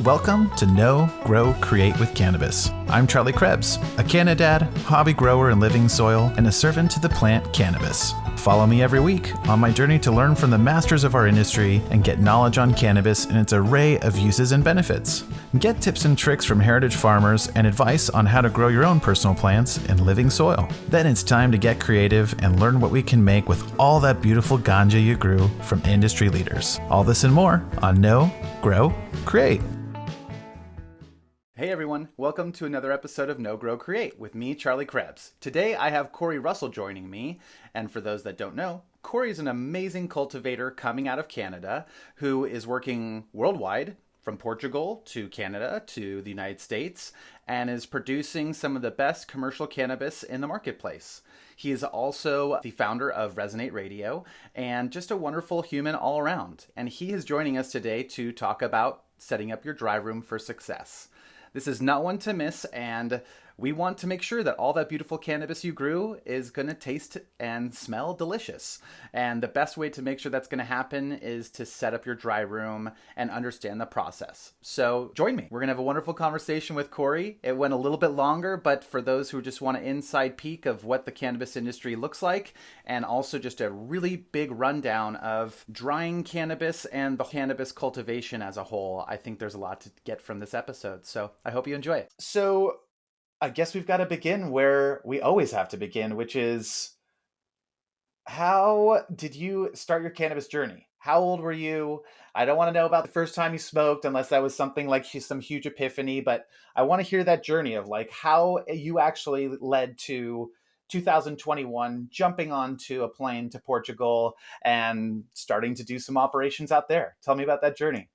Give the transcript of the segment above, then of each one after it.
Welcome to Know, Grow, Create with Cannabis. I'm Charlie Crebs, a Canadad, hobby grower in living soil, and a servant to the plant cannabis. Follow me every week on my journey to learn from the masters of our industry and get knowledge on cannabis and its array of uses and benefits. Get tips and tricks from heritage farmers and advice on how to grow your own personal plants in living soil. Then it's time to get creative and learn what we can make with all that beautiful ganja you grew from industry leaders. All this and more on Know, Grow, Create. Hey everyone, welcome to another episode of Know, Grow, Create with me, Charlie Crebs. Today I have Cory Russell joining me, and for those that don't know, Cory is an amazing cultivator coming out of Canada who is working worldwide, from Portugal to Canada to the United States, and is producing some of the best commercial cannabis in the marketplace. He is also the founder of Resonate Radio and just a wonderful human all around. And he is joining us today to talk about setting up your dry room for success. This is not one to miss, and we want to make sure that all that beautiful cannabis you grew is going to taste and smell delicious. And the best way to make sure that's going to happen is to set up your dry room and understand the process. So join me. We're going to have a wonderful conversation with Cory. It went a little bit longer, but for those who just want an inside peek of what the cannabis industry looks like, and also just a really big rundown of drying cannabis and the cannabis cultivation as a whole, I think there's a lot to get from this episode. So I hope you enjoy it. So I guess we've got to begin where we always have to begin, which is, how did you start your cannabis journey? How old were you? I don't want to know about the first time you smoked unless that was something like some huge epiphany, but I want to hear that journey of like how you actually led to 2021, jumping onto a plane to Portugal and starting to do some operations out there. Tell me about that journey.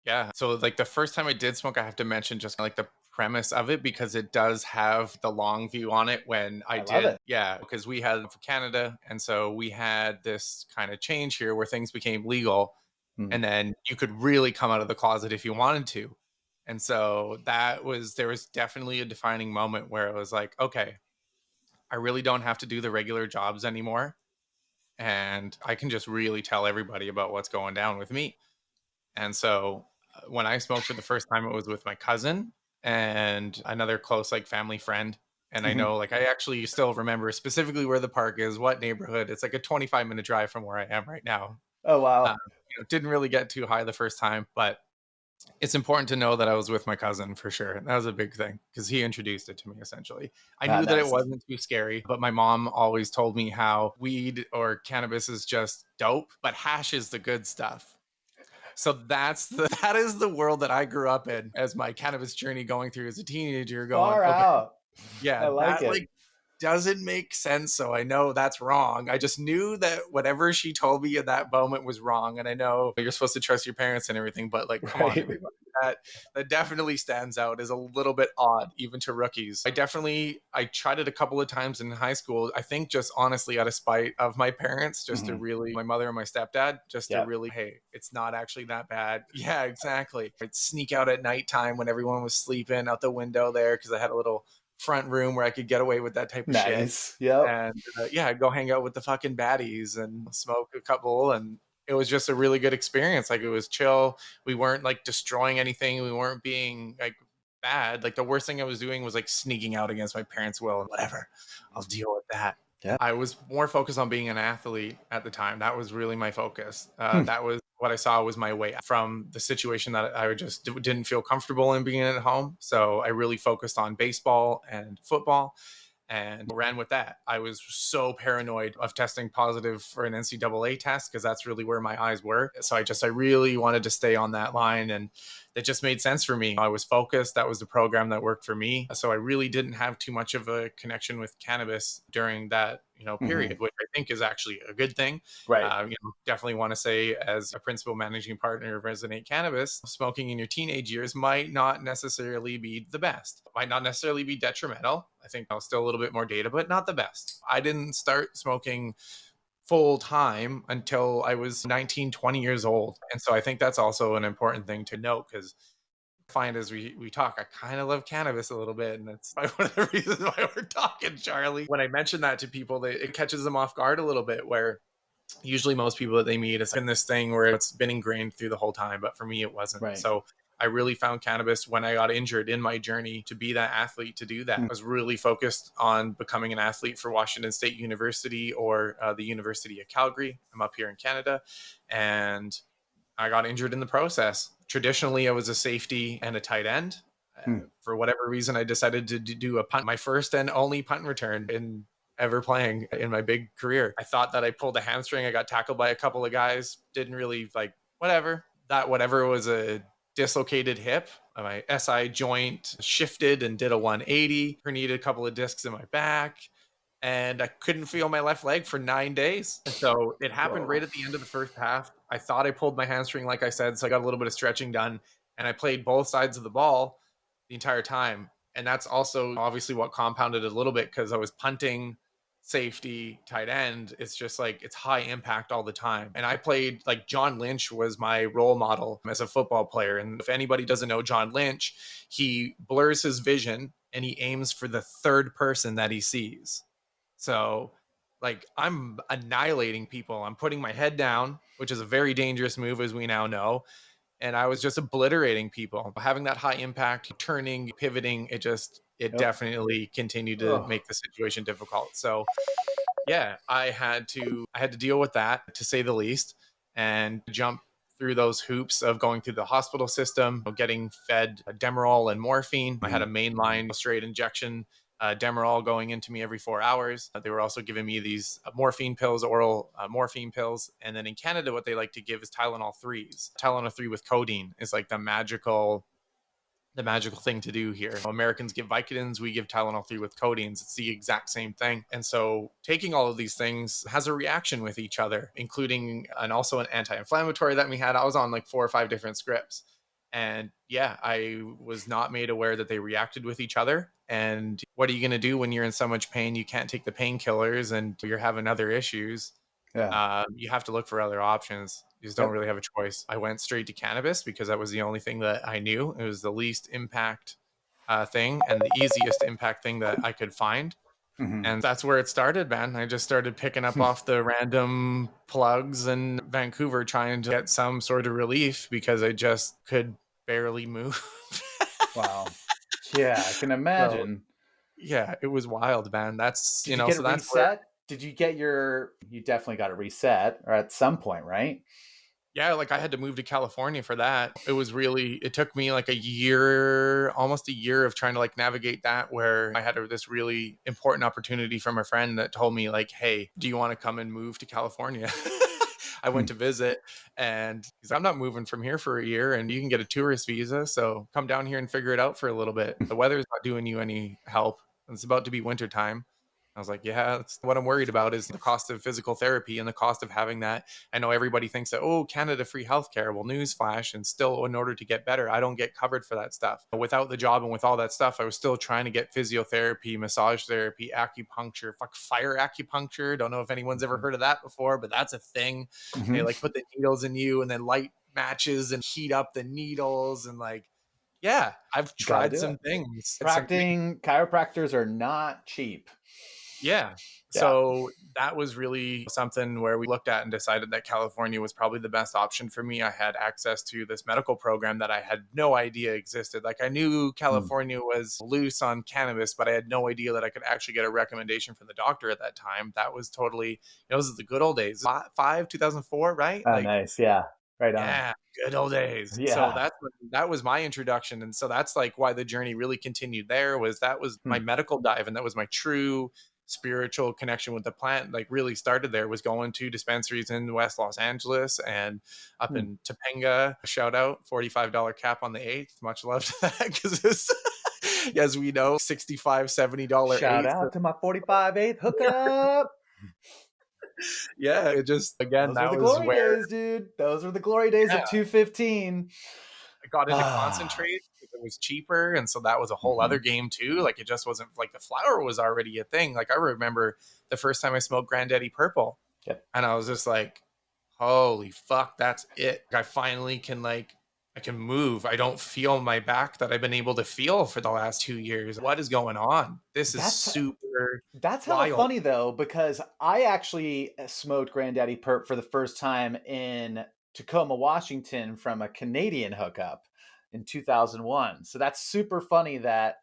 Yeah. So like the first time I did smoke, I have to mention just like the premise of it because it does have the long view on it when I did. It. Yeah. Because we had for Canada. And so we had this kind of change here where things became legal and then you could really come out of the closet if you wanted to. And so there was definitely a defining moment where it was like, okay, I really don't have to do the regular jobs anymore. And I can just really tell everybody about what's going down with me. And so when I smoked for the first time, it was with my cousin and another close like family friend. And I know like I actually still remember specifically where the park is, what neighborhood. It's like a 25-minute drive from where I am right now. Oh, wow. Didn't really get too high the first time, but it's important to know that I was with my cousin for sure. That was a big thing because he introduced it to me essentially. I knew that it wasn't too scary, but my mom always told me how weed or cannabis is just dope, but hash is the good stuff. So that is the world that I grew up in as my cannabis journey going through as a teenager. Far out. Yeah, I like it. Like doesn't make sense. So I know that's wrong. I just knew that whatever she told me in that moment was wrong. And I know you're supposed to trust your parents and everything, but like, come on, everybody. That definitely stands out as a little bit odd, even to rookies. I tried it a couple of times in high school. I think just honestly out of spite of my parents, just to really, my mother and my stepdad, just to really, hey, it's not actually that bad. Yeah, exactly. I'd sneak out at nighttime when everyone was sleeping out the window there because I had a little front room where I could get away with that type of shit. Yeah. And I'd go hang out with the fucking baddies and smoke a couple, and it was just a really good experience. Like it was chill. We weren't like destroying anything. We weren't being like bad. Like the worst thing I was doing was like sneaking out against my parents' will and whatever. I'll deal with that. Yeah. I was more focused on being an athlete at the time. That was really my focus. That was what I saw was my way from the situation that I just didn't feel comfortable in being at home. So I really focused on baseball and football and ran with that. I was so paranoid of testing positive for an NCAA test because that's really where my eyes were. So I really wanted to stay on that line, and it just made sense for me. I was focused. That was the program that worked for me. So I really didn't have too much of a connection with cannabis during that period, which I think is actually a good thing. Right. Definitely want to say as a principal managing partner of Resonate Cannabis, smoking in your teenage years might not necessarily be the best, might not necessarily be detrimental. I think still a little bit more data, but not the best. I didn't start smoking full time until I was 19, 20 years old. And so I think that's also an important thing to note because find as we talk, I kind of love cannabis a little bit, and that's one of the reasons why we're talking, Charlie. When I mention that to people, it catches them off guard a little bit, where usually most people that they meet, it's been this thing where it's been ingrained through the whole time, but for me it wasn't. Right. So I really found cannabis when I got injured in my journey to be that athlete, to do that. I was really focused on becoming an athlete for Washington State University or the University of Calgary. I'm up here in Canada, and I got injured in the process. Traditionally, I was a safety and a tight end. For whatever reason, I decided to do a punt, my first and only punt and return in ever playing in my big career. I thought that I pulled a hamstring. I got tackled by a couple of guys. Didn't really whatever. That whatever was a dislocated hip. My SI joint shifted and did a 180. Herniated a couple of discs in my back. And I couldn't feel my left leg for 9 days. And so it happened right at the end of the first half. I thought I pulled my hamstring, like I said, so I got a little bit of stretching done, and I played both sides of the ball the entire time. And that's also obviously what compounded it a little bit, because I was punting, safety, tight end. It's just it's high impact all the time. And I played, John Lynch was my role model as a football player. And if anybody doesn't know John Lynch, he blurs his vision and he aims for the third person that he sees. So I'm annihilating people. I'm putting my head down, which is a very dangerous move, as we now know. And I was just obliterating people. Having that high impact, turning, pivoting, it definitely continued to make the situation difficult. So yeah, I had to deal with that, to say the least, and jump through those hoops of going through the hospital system, getting fed Demerol and morphine. I had a mainline straight injection Demerol going into me every 4 hours. They were also giving me these morphine pills, oral morphine pills. And then in Canada, what they like to give is Tylenol 3s. Tylenol 3 with codeine is the magical thing to do here. Americans give Vicodins, we give Tylenol 3 with codeines. It's the exact same thing. And so taking all of these things has a reaction with each other, including also an anti-inflammatory that we had. I was on 4 or 5 different scripts. And yeah, I was not made aware that they reacted with each other. And what are you going to do when you're in so much pain? You can't take the painkillers and you're having other issues. You have to look for other options. You just don't really have a choice. I went straight to cannabis because that was the only thing that I knew. It was the least impact thing and the easiest impact thing that I could find. And that's where it started, man. I just started picking up off the random plugs in Vancouver, trying to get some sort of relief because I just could barely move. Wow. Yeah, I can imagine. So, yeah, it was wild, man. That's, Did you get so it that's where, reset? Did you get you definitely got it reset, or at some point, right? yeah, I had to move to California for that. It took me a year, almost a year of trying to navigate that, where I had this really important opportunity from a friend that told me hey, do you want to come and move to California? I went to visit, and he's like, I'm not moving from here for a year, and you can get a tourist visa. So come down here and figure it out for a little bit. The weather's not doing you any help. It's about to be wintertime. I was like, yeah, that's what I'm worried about, is the cost of physical therapy and the cost of having that. I know everybody thinks that, oh, Canada free healthcare. Well, newsflash, and still, in order to get better, I don't get covered for that stuff. But without the job and with all that stuff, I was still trying to get physiotherapy, massage therapy, acupuncture, fire acupuncture. Don't know if anyone's ever heard of that before, but that's a thing. They put the needles in you and then light matches and heat up the needles and yeah, I've tried some things. Chiropractors are not cheap. Yeah. So that was really something where we looked at and decided that California was probably the best option for me. I had access to this medical program that I had no idea existed. I knew California was loose on cannabis, but I had no idea that I could actually get a recommendation from the doctor at that time. That was totally, those are the good old days. 2004, right? Oh, nice. Yeah. Right on. Yeah, good old days. Yeah. So that was my introduction. And so that's why the journey really continued there, was that was my medical dive. And that was my true spiritual connection with the plant. Really started there, was going to dispensaries in West Los Angeles and up in Topanga. Shout out, $45 cap on the 8th. Much love to that, because it's, as we know, $65, $70 Shout out to my 45 8th hookup. Yeah, it just, again, those that were the was glory where days, dude. Those were the glory days of 215. I got into concentrate because it was cheaper, and so that was a whole other game too. It just wasn't the flower was already a thing. I remember the first time I smoked Granddaddy Purple, and I was just like, holy fuck, that's it. I finally can I can move. I don't feel my back that I've been able to feel for the last 2 years. What is going on? This is super That's hella funny though, because I actually smoked Granddaddy Perp for the first time in Tacoma, Washington, from a Canadian hookup. in 2001. So that's super funny that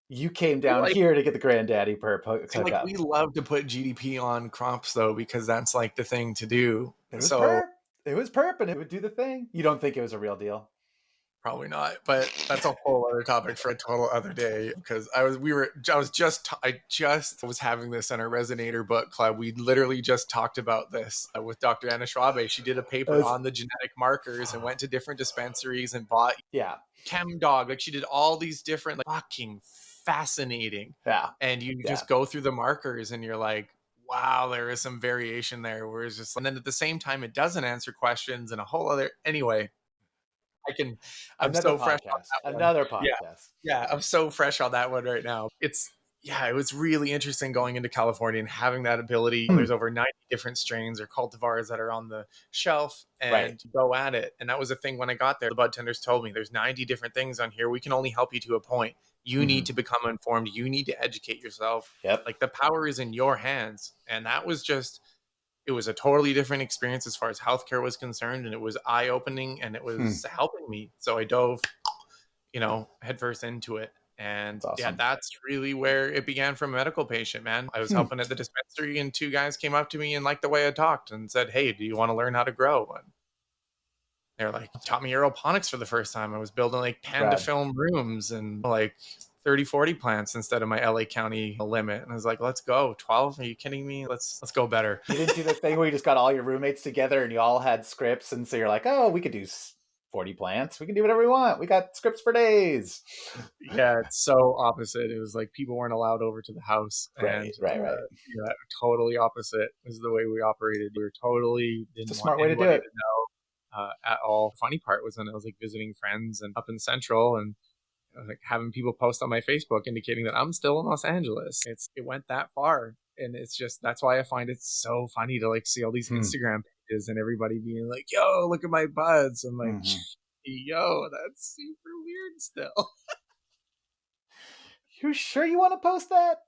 you came down Like, here to get the Granddaddy Purple see, like, hookup. we love to put GDP on crops though, because that's like the thing to do. It was So perp. It was perp, and it would do the thing. You don't think it was a real deal? probably not, but that's a whole other topic for a total other day. Because I just was having this in our Resonator book club. We literally just talked about this with Dr. Anna Schwabe. She did a paper That's- on the genetic markers and went to different dispensaries and bought yeah, chem dog. Like, she did all these different, like, fucking fascinating. yeah, And you yeah. just go through the markers and you're like, wow, there is some variation there. Where it's just, and then at the same time, it doesn't answer questions and a whole other. Anyway, I'm Another so fresh on podcast. that one. Another Yeah, podcast. yeah, I'm so fresh on that one right now. It was really interesting going into California and having that ability. There's over 90 different strains or cultivars that are on the shelf, Right. and you go at it. And that was the thing when I got there. The bud tenders told me there's 90 different things on here. We can only help you to a point. You need to become informed. You need to educate yourself. Yep. Like, the power is in your hands. And that was just, it was a totally different experience as far as healthcare was concerned. And it was eye opening, and it was helping me. So I dove, headfirst into it. And That's yeah, awesome. that's really where it began from a medical patient, man. I was helping at the dispensary, and two guys came up to me and liked the way I talked and said, "Hey, do you want to learn how to grow?" And they're like, taught me aeroponics for the first time. I was building like panda Rad. film rooms and like 30, 40 plants instead of my LA County limit. And I was like, let's go. 12? Are you kidding me? Let's go better. You didn't do the thing where you just got all your roommates together and you all had scripts, and so you're like, oh, we could do 40 plants. We can do whatever we want. We got scripts for days. Yeah, it's so opposite. It was like people weren't allowed over to the house. Right. Yeah, totally opposite is the way we operated. We were totally didn't It's a want smart way to do anybody it. to know at all. Funny part was when I was like visiting friends and up in Central, and like having people post on my Facebook indicating that I'm still in Los Angeles. It went that far, and it's just, that's why I find it so funny to like see all these Instagram pages and everybody being like, "Yo, look at my buds." I'm like, "Yo, that's super weird still." You sure you want to post that?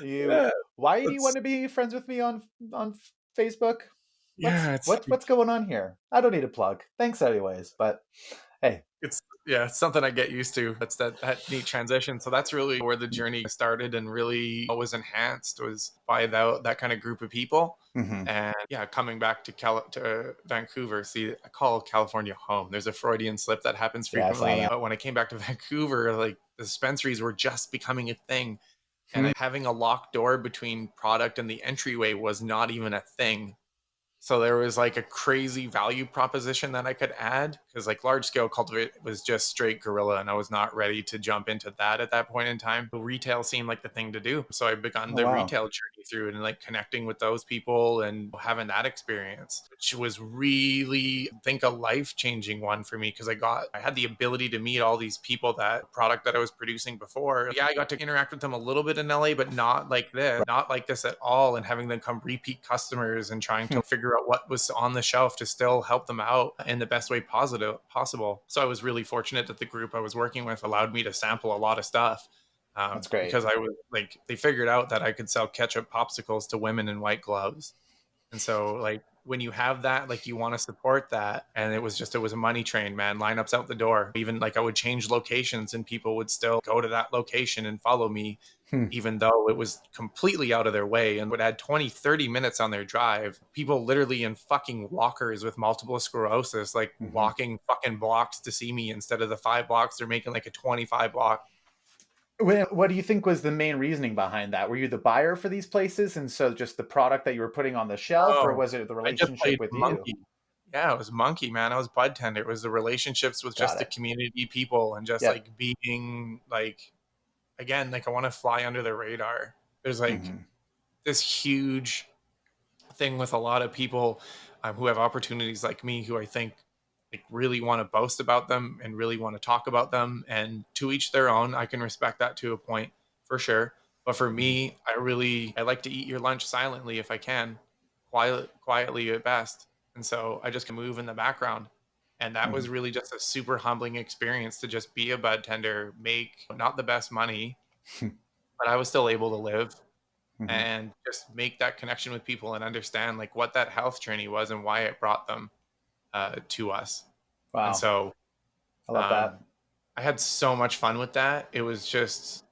Yeah, Why do you want to be friends with me on Facebook? What's going on here? I don't need a plug. Thanks anyways, but hey. It's something I get used to. That's that neat transition. So that's really where the journey started, and really was enhanced was by that kind of group of people. And yeah, coming back to Vancouver. See, I call California home. There's a Freudian slip that happens frequently. But when I came back to Vancouver, like, the dispensaries were just becoming a thing. And having a locked door between product and the entryway was not even a thing. So there was like a crazy value proposition that I could add, because like large scale cultivate was just straight guerrilla, and I was not ready to jump into that at that point in time. Retail seemed like the thing to do. So I begun the retail journey through it, and like connecting with those people and having that experience, which was really, I think, a life-changing one for me, because I had the ability to meet all these people, that product that I was producing before. Yeah, I got to interact with them a little bit in LA, but not like this at all, and having them come repeat customers and trying to figure out what was on the shelf to still help them out in the best way possible. So I was really fortunate that the group I was working with allowed me to sample a lot of stuff. That's great. Because I was like, they figured out that I could sell ketchup popsicles to women in white gloves. And so like, when you have that, like, you want to support that. And it was a money train, man. Lineups out the door. Even like, I would change locations and people would still go to that location and follow me, even though it was completely out of their way, and would add 20, 30 minutes on their drive. People literally in fucking walkers with multiple sclerosis, like walking fucking blocks to see me instead of the 5 blocks. They're making like a 25 block. What do you think was the main reasoning behind that? Were you the buyer for these places, and so just the product that you were putting on the shelf, or was it the relationship with monkey. you? Yeah, it was monkey, man. I was bud tender. It was the relationships with just the community people, and just like being like, again, like, I want to fly under the radar. There's like this huge thing with a lot of people who have opportunities like me, who I think like really want to boast about them and really want to talk about them, and to each their own. I can respect that to a point, for sure. But for me, I like to eat your lunch silently if I can, quietly at best. And so I just can move in the background. And that was really just a super humbling experience, to just be a bud tender, make not the best money, but I was still able to live and just make that connection with people and understand like what that health journey was and why it brought them to us. Wow. And so I love that. I had so much fun with that. It was just,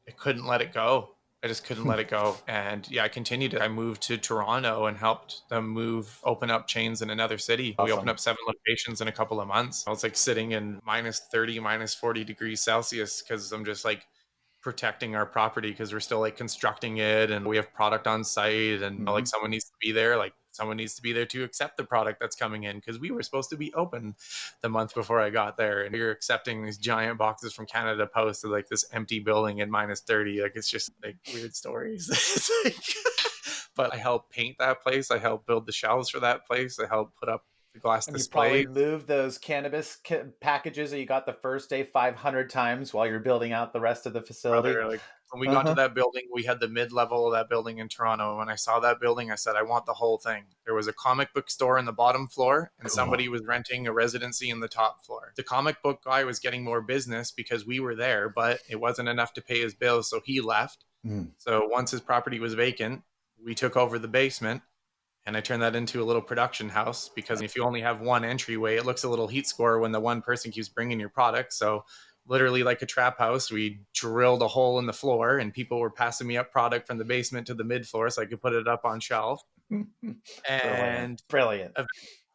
I couldn't let it go. I just couldn't let it go. And yeah, I continued it. I moved to Toronto and helped them open up chains in another city. We opened Awesome. up 7 locations in a couple of months. I was like sitting in minus 30, minus 40 degrees Celsius because I'm just like protecting our property because we're still like constructing it and we have product on site and like someone needs to be there. Like someone needs to be there to accept the product that's coming in because we were supposed to be open the month before I got there, and you're accepting these giant boxes from Canada Post to like this empty building in minus 30. Like it's just like weird stories. It's like, but I helped paint that place. I helped build the shelves for that place. I helped put up the glass And you probably displays. moved those cannabis packages that you got the first day 500 times while you're building out the rest of the facility. Brother, like when we got to Uh-huh. that building, we had the mid-level of that building in Toronto. And when I saw that building, I said, I want the whole thing. There was a comic book store in the bottom floor, and Cool. somebody was renting a residency in the top floor. The comic book guy was getting more business because we were there, but it wasn't enough to pay his bills, so he left. So once his property was vacant, we took over the basement, and I turned that into a little production house because if you only have one entryway, it looks a little heat score when the one person keeps bringing your product. So literally like a trap house, we drilled a hole in the floor and people were passing me up product from the basement to the mid floor so I could put it up on shelf. And Brilliant.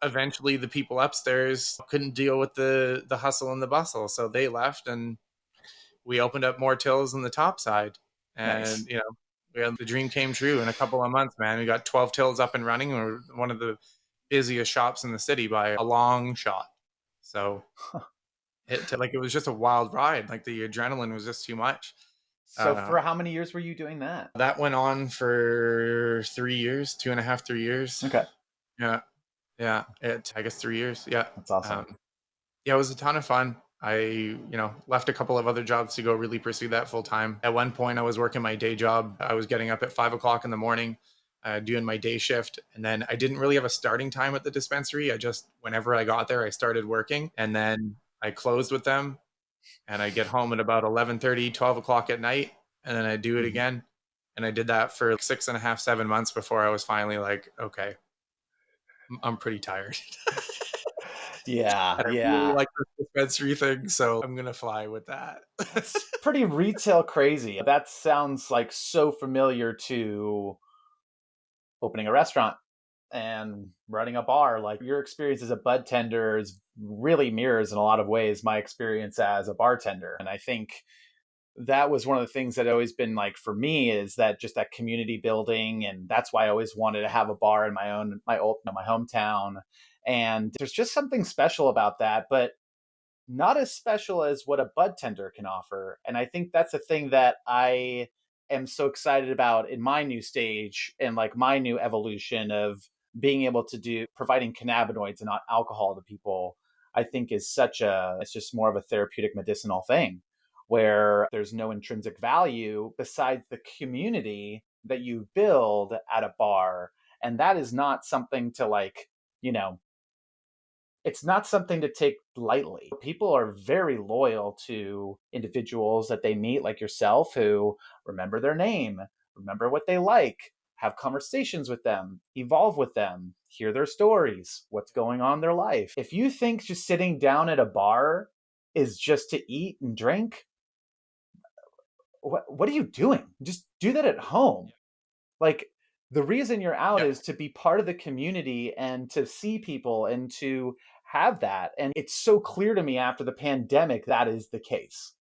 eventually the people upstairs couldn't deal with the hustle and the bustle. So they left and we opened up more tills on the top side. And, Nice. you know, the dream came true in a couple of months, man. We got 12 tills up and running. We're one of the busiest shops in the city by a long shot. So it was just a wild ride. Like the adrenaline was just too much. So for how many years were you doing that? That went on for 3 years, 2.5, 3 years. Okay. Yeah. Yeah. I guess 3 years. Yeah. That's awesome. Yeah, it was a ton of fun. I, left a couple of other jobs to go really pursue that full time. At one point, I was working my day job. I was getting up at 5 o'clock in the morning, doing my day shift. And then I didn't really have a starting time at the dispensary. Whenever I got there, I started working and then I closed with them and I get home at about 11:30, 12 o'clock at night. And then I do it again. And I did that for 6.5, 7 months before I was finally like, okay, I'm pretty tired. Yeah. I really like the dispensary thing, so I'm gonna fly with that. It's pretty retail crazy. That sounds like so familiar to opening a restaurant and running a bar. Like your experience as a bud tender is really mirrors in a lot of ways my experience as a bartender. And I think that was one of the things that always been like for me is that just that community building, and that's why I always wanted to have a bar in my hometown. And there's just something special about that, but not as special as what a bud tender can offer. And I think that's a thing that I am so excited about in my new stage and like my new evolution of being able to do providing cannabinoids and not alcohol to people. I think it's just more of a therapeutic medicinal thing where there's no intrinsic value besides the community that you build at a bar. And that is not something to like, it's not something to take lightly. People are very loyal to individuals that they meet, like yourself, who remember their name, remember what they like, have conversations with them, evolve with them, hear their stories, what's going on in their life. If you think just sitting down at a bar is just to eat and drink, what are you doing? Just do that at home. Like the reason you're out is to be part of the community and to see people and to have that. And it's so clear to me after the pandemic that is the case.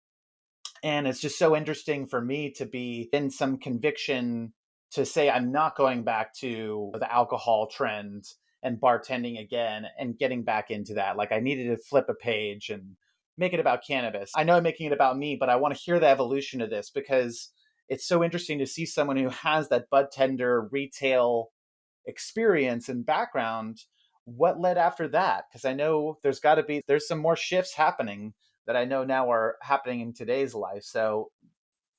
And it's just so interesting for me to be in some conviction to say I'm not going back to the alcohol trend and bartending again and getting back into that. Like I needed to flip a page and make it about cannabis. I know I'm making it about me, but I want to hear the evolution of this because it's so interesting to see someone who has that bud tender retail experience and background. What led after that? Because I know there's some more shifts happening that I know now are happening in today's life. So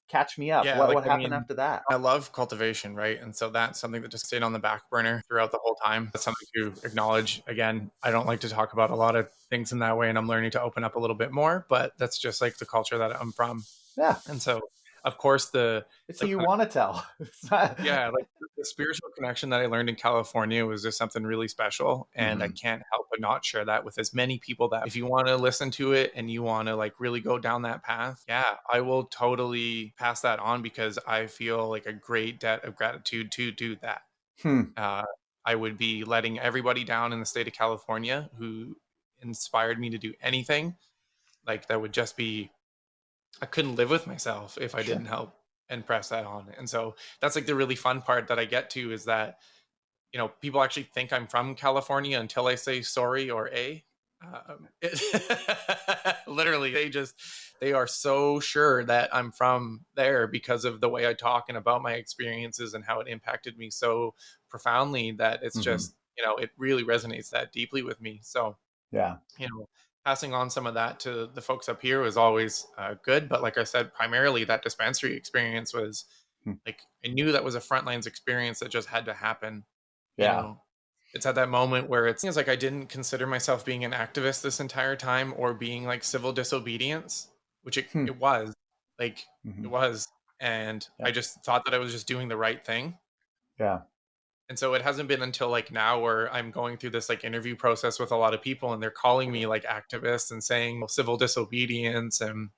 catch me up. Yeah, What happened after that? I love cultivation, right? And so that's something that just stayed on the back burner throughout the whole time. That's something to acknowledge. Again, I don't like to talk about a lot of things in that way, and I'm learning to open up a little bit more, but that's just like the culture that I'm from. Yeah. And so of course, So you want to tell. It's not... yeah, like the spiritual connection that I learned in California was just something really special. And I Mhm. can't help but not share that with as many people that if you want to listen to it and you want to like really go down that path, yeah, I will totally pass that on because I feel like a great debt of gratitude to do that. Hmm. Uh, I would be letting everybody down in the state of California who inspired me to do anything. Like that would just be, I couldn't live with myself if I Sure. didn't help and press that on. And so that's like the really fun part that I get to is that, you know, people actually think I'm from California until I say sorry or literally, they are so sure that I'm from there because of the way I talk and about my experiences and how it impacted me so profoundly that it's Mhm. just, you know, it really resonates that deeply with me. So, Yeah. you know, passing on some of that to the folks up here was always good. But like I said, primarily that dispensary experience was Hmm. like, I knew that was a frontlines experience that just had to happen. You Yeah. know, it's at that moment where it seems like I didn't consider myself being an activist this entire time or being like civil disobedience, which Hmm. it was like, it Mhm. was. And I Yep. just thought that I was just doing the right thing. Yeah. And so it hasn't been until like now where I'm going through this like interview process with a lot of people and they're calling me like activists and saying civil disobedience. And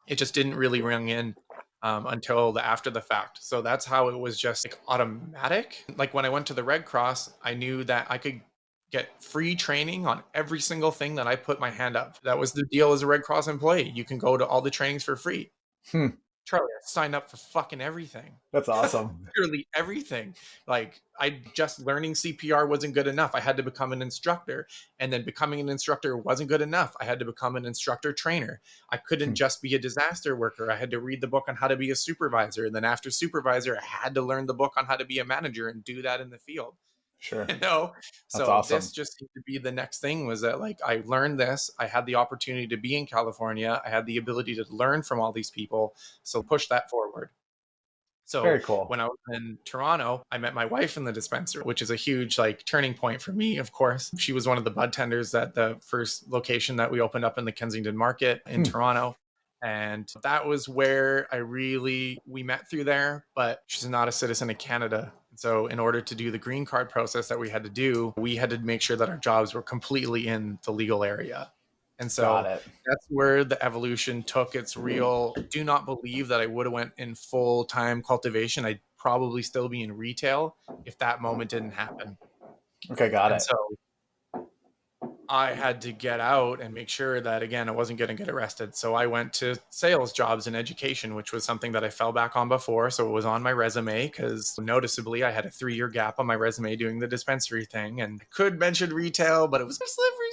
it just didn't really ring in until the after the fact. So that's how it was just like automatic. Like when I went to the Red Cross, I knew that I could get free training on every single thing that I put my hand up. That was the deal as a Red Cross employee. You can go to all the trainings for free. Hmm. Charlie, I signed up for fucking everything. That's awesome. Literally everything. Like I just learning CPR wasn't good enough. I had to become an instructor. And then becoming an instructor wasn't good enough. I had to become an instructor trainer. I couldn't Hmm. just be a disaster worker. I had to read the book on how to be a supervisor. And then after supervisor, I had to learn the book on how to be a manager and do that in the field. Sure. You know, That's so this awesome. just seemed to be the next thing was that like I learned this, I had the opportunity to be in California, I had the ability to learn from all these people, so push that forward. So Very cool. when I was in Toronto, I met my wife in the dispensary, which is a huge like turning point for me, of course. She was one of the bud tenders at the first location that we opened up in the Kensington Market in Hmm. Toronto. And that was where we met through there, but she's not a citizen of Canada. So in order to do the green card process that we had to do, we had to make sure that our jobs were completely in the legal area. And Got so it. that's where the evolution took its real. Do not believe that I would have went in full-time cultivation. I'd probably still be in retail if that moment didn't happen. Okay, got And it. so I had to get out and make sure that again I wasn't going to get arrested. So I went to sales jobs and education, which was something that I fell back on before. So it was on my resume because noticeably I had a 3-year gap on my resume doing the dispensary thing. And I could mention retail, but it was a slippery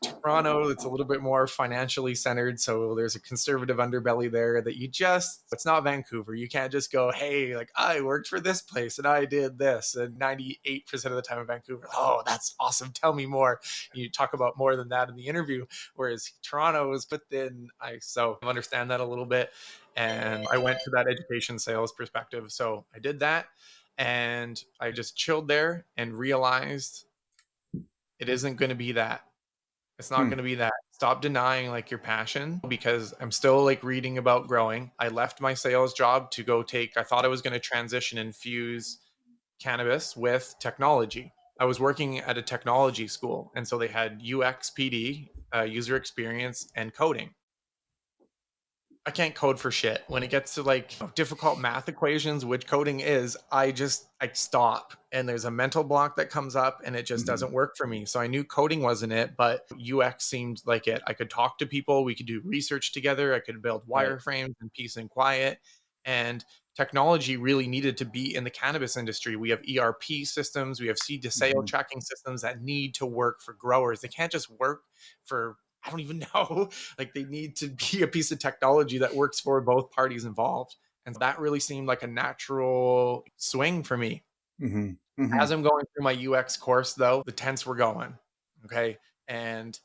slope. Toronto, it's a little bit more financially centered. So there's a conservative underbelly there that it's not Vancouver. You can't just go, hey, like I worked for this place and I did this. And 98% of the time in Vancouver, oh, that's awesome. Tell me more. You talk about more than that in the interview, whereas Toronto was put in. I so understand that a little bit, and I went to that education sales perspective. So I did that, and I just chilled there and realized it isn't going to be that. It's not Hmm. going to be that. Stop denying like your passion because I'm still like reading about growing. I left my sales job to go I thought I was going to transition and fuse cannabis with technology. I was working at a technology school, and so they had UX, PD, user experience, and coding. I can't code for shit. When it gets to like difficult math equations, which coding is, I stop and there's a mental block that comes up and it just Mhm. doesn't work for me. So I knew coding wasn't it, but UX seemed like it. I could talk to people, we could do research together, I could build Right. wireframes in peace and quiet. And technology really needed to be in the cannabis industry. We have ERP systems, we have seed to sale Mhm. tracking systems that need to work for growers. They can't just work for I don't even know. Like they need to be a piece of technology that works for both parties involved. And that really seemed like a natural swing for me. Mhm. As Mhm. I'm going through my UX course, though, the tents were going. Okay. And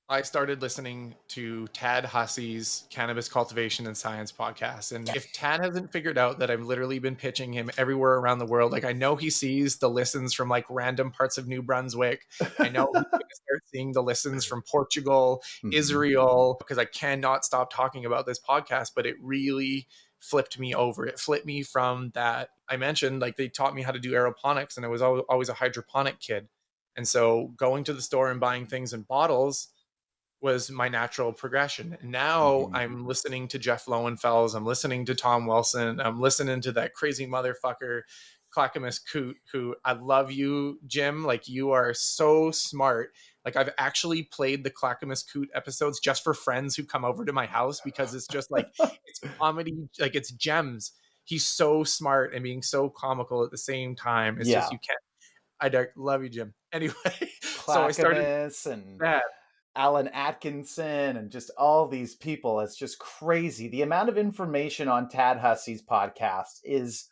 I started listening to Tad Hussey's Cannabis Cultivation and Science podcast. And if Tad hasn't figured out that I've literally been pitching him everywhere around the world, like I know he sees the listens from like random parts of New Brunswick. I know he's going to start seeing the listens from Portugal, Mhm. Israel, because I cannot stop talking about this podcast, but it really flipped me over. It flipped me from that. I mentioned, like, they taught me how to do aeroponics, and I was always a hydroponic kid. And so going to the store and buying things in bottles was my natural progression. And now Mhm. I'm listening to Jeff Lowenfels, I'm listening to Tom Wilson, I'm listening to that crazy motherfucker Clackamas Coot, who, I love you, Jim. Like, you are so smart. Like, I've actually played the Clackamas Coot episodes just for friends who come over to my house, because it's just like, it's comedy, like, it's gems. He's so smart and being so comical at the same time. It's just, Yeah. you can't. Love you, Jim. Anyway, so I started Clackamas and that. Alan Atkinson and just all these people. It's just crazy. The amount of information on Tad Hussey's podcast is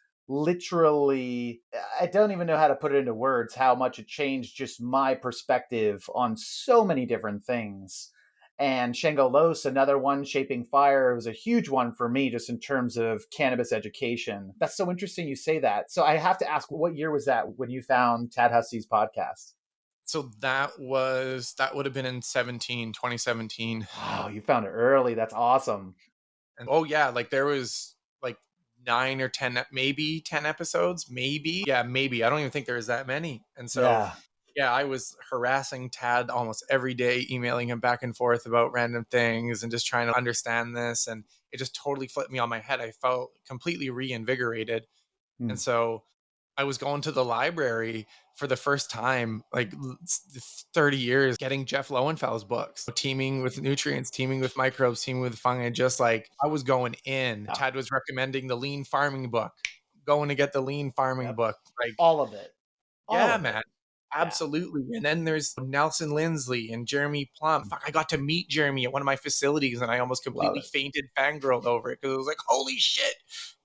literally, I don't even know how to put it into words, how much it changed just my perspective on so many different things. And Shango Los, another one, Shaping Fire, was a huge one for me just in terms of cannabis education. That's so interesting you say that. So I have to ask, what year was that when you found Tad Hussey's podcast? So that would have been in 2017. Wow, you found it early. That's awesome. And oh yeah, like there was like 9 or 10, maybe 10 episodes, maybe. Yeah, maybe. I don't even think there was that many. And so Yeah. yeah, I was harassing Tad almost every day, emailing him back and forth about random things and just trying to understand this. And it just totally flipped me on my head. I felt completely reinvigorated. Hmm. And so I was going to the library for the first time, like 30 years, getting Jeff Lowenfel's books, teaming with nutrients, teaming with microbes, teaming with fungi. Just like, I was going in. Yeah. Tad was recommending the lean farming book, going to get the lean farming Yep. book. Like, All of it. All yeah, of man. it. Yeah. Absolutely. And then there's Nelson Lindsley and Jeremy Plum. Fuck, I got to meet Jeremy at one of my facilities, and I almost Love completely it. fainted fangirled over it, because it was like, holy shit,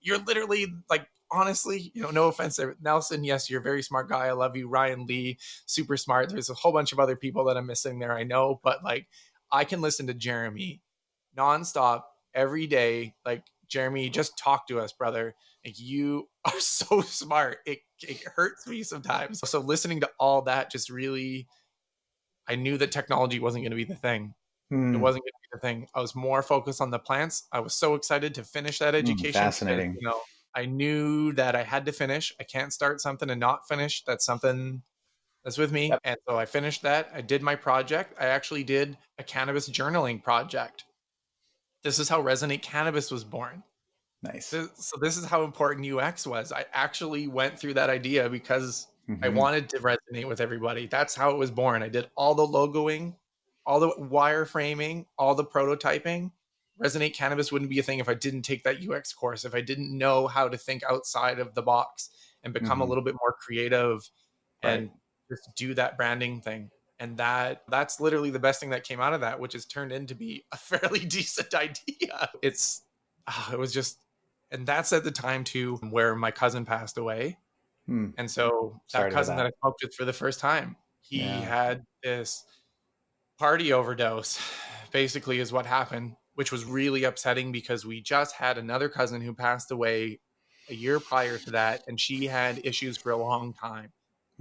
you're literally like, honestly, no offense to Nelson. Yes, you're a very smart guy. I love you. Ryan Lee, super smart. There's a whole bunch of other people that I'm missing there, I know, but like, I can listen to Jeremy nonstop every day. Like, Jeremy, just talk to us, brother. Like, you are so smart. It hurts me sometimes. So listening to all that just really, I knew that technology wasn't going to be the thing. It wasn't going to be the thing. I was more focused on the plants. I was so excited to finish that education because, Fascinating. I knew that I had to finish. I can't start something and not finish. That's something that's with me. Yep. And so I finished that. I did my project. I actually did a cannabis journaling project. This is how Resonate Cannabis was born. Nice. So this is how important UX was. I actually went through that idea because I Mhm. wanted to resonate with everybody. That's how it was born. I did all the logoing, all the wireframing, all the prototyping. Resonate Cannabis wouldn't be a thing if I didn't take that UX course, if I didn't know how to think outside of the box and become a Mhm. little bit more creative Right. and just do that branding thing. And that's literally the best thing that came out of that, which has turned into be a fairly decent idea. It was just, and that's at the time too where my cousin passed away. Hmm. And so Sorry that to hear cousin that that. I smoked with for the first time, he Yeah. had this party overdose, basically, is what happened, which was really upsetting because we just had another cousin who passed away a year prior to that, and she had issues for a long time.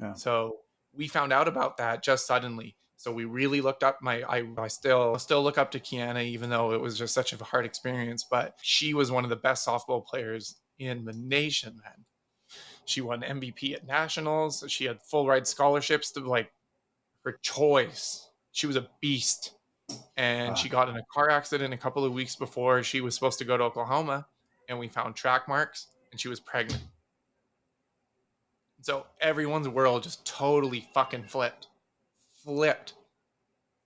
Yeah. So we found out about that just suddenly. So we really looked up I still look up to Kiana, even though it was just such a hard experience. But she was one of the best softball players in the nation, man. She won MVP at nationals. She had full ride scholarships to like her choice. She was a beast. And she Fuck. got in a car accident a couple of weeks before she was supposed to go to Oklahoma. And we found track marks, and she was pregnant. So everyone's world just totally fucking flipped.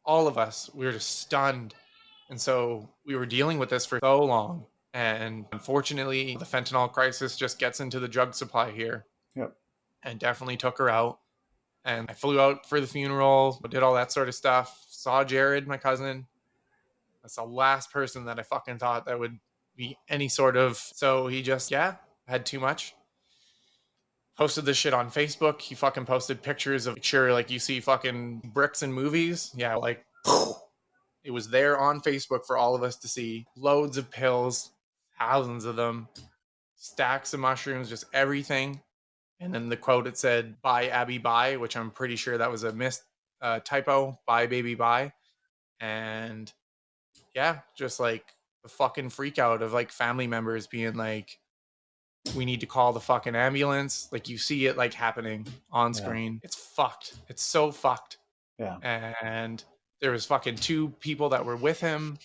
All of us, we were just stunned. And so we were dealing with this for so long. And unfortunately, the fentanyl crisis just gets into the drug supply here Yep. and definitely took her out. And I flew out for the funeral, did all that sort of stuff. Saw Jared, my cousin. That's the last person that I fucking thought that would be any sort of. So he just, yeah, had too much. Posted this shit on Facebook. He fucking posted pictures of, sure, like you see fucking bricks in movies. Yeah, like it was there on Facebook for all of us to see. Loads of pills, thousands of them, stacks of mushrooms, just everything. And then the quote, it said, "Bye, Abby, bye," which I'm pretty sure that was a missed typo. Bye, baby, bye. And yeah, just like the fucking freak out of like family members being like, we need to call the fucking ambulance. Like, you see it like happening on screen. It's fucked. It's so fucked. Yeah. And there was fucking 2 people that were with him,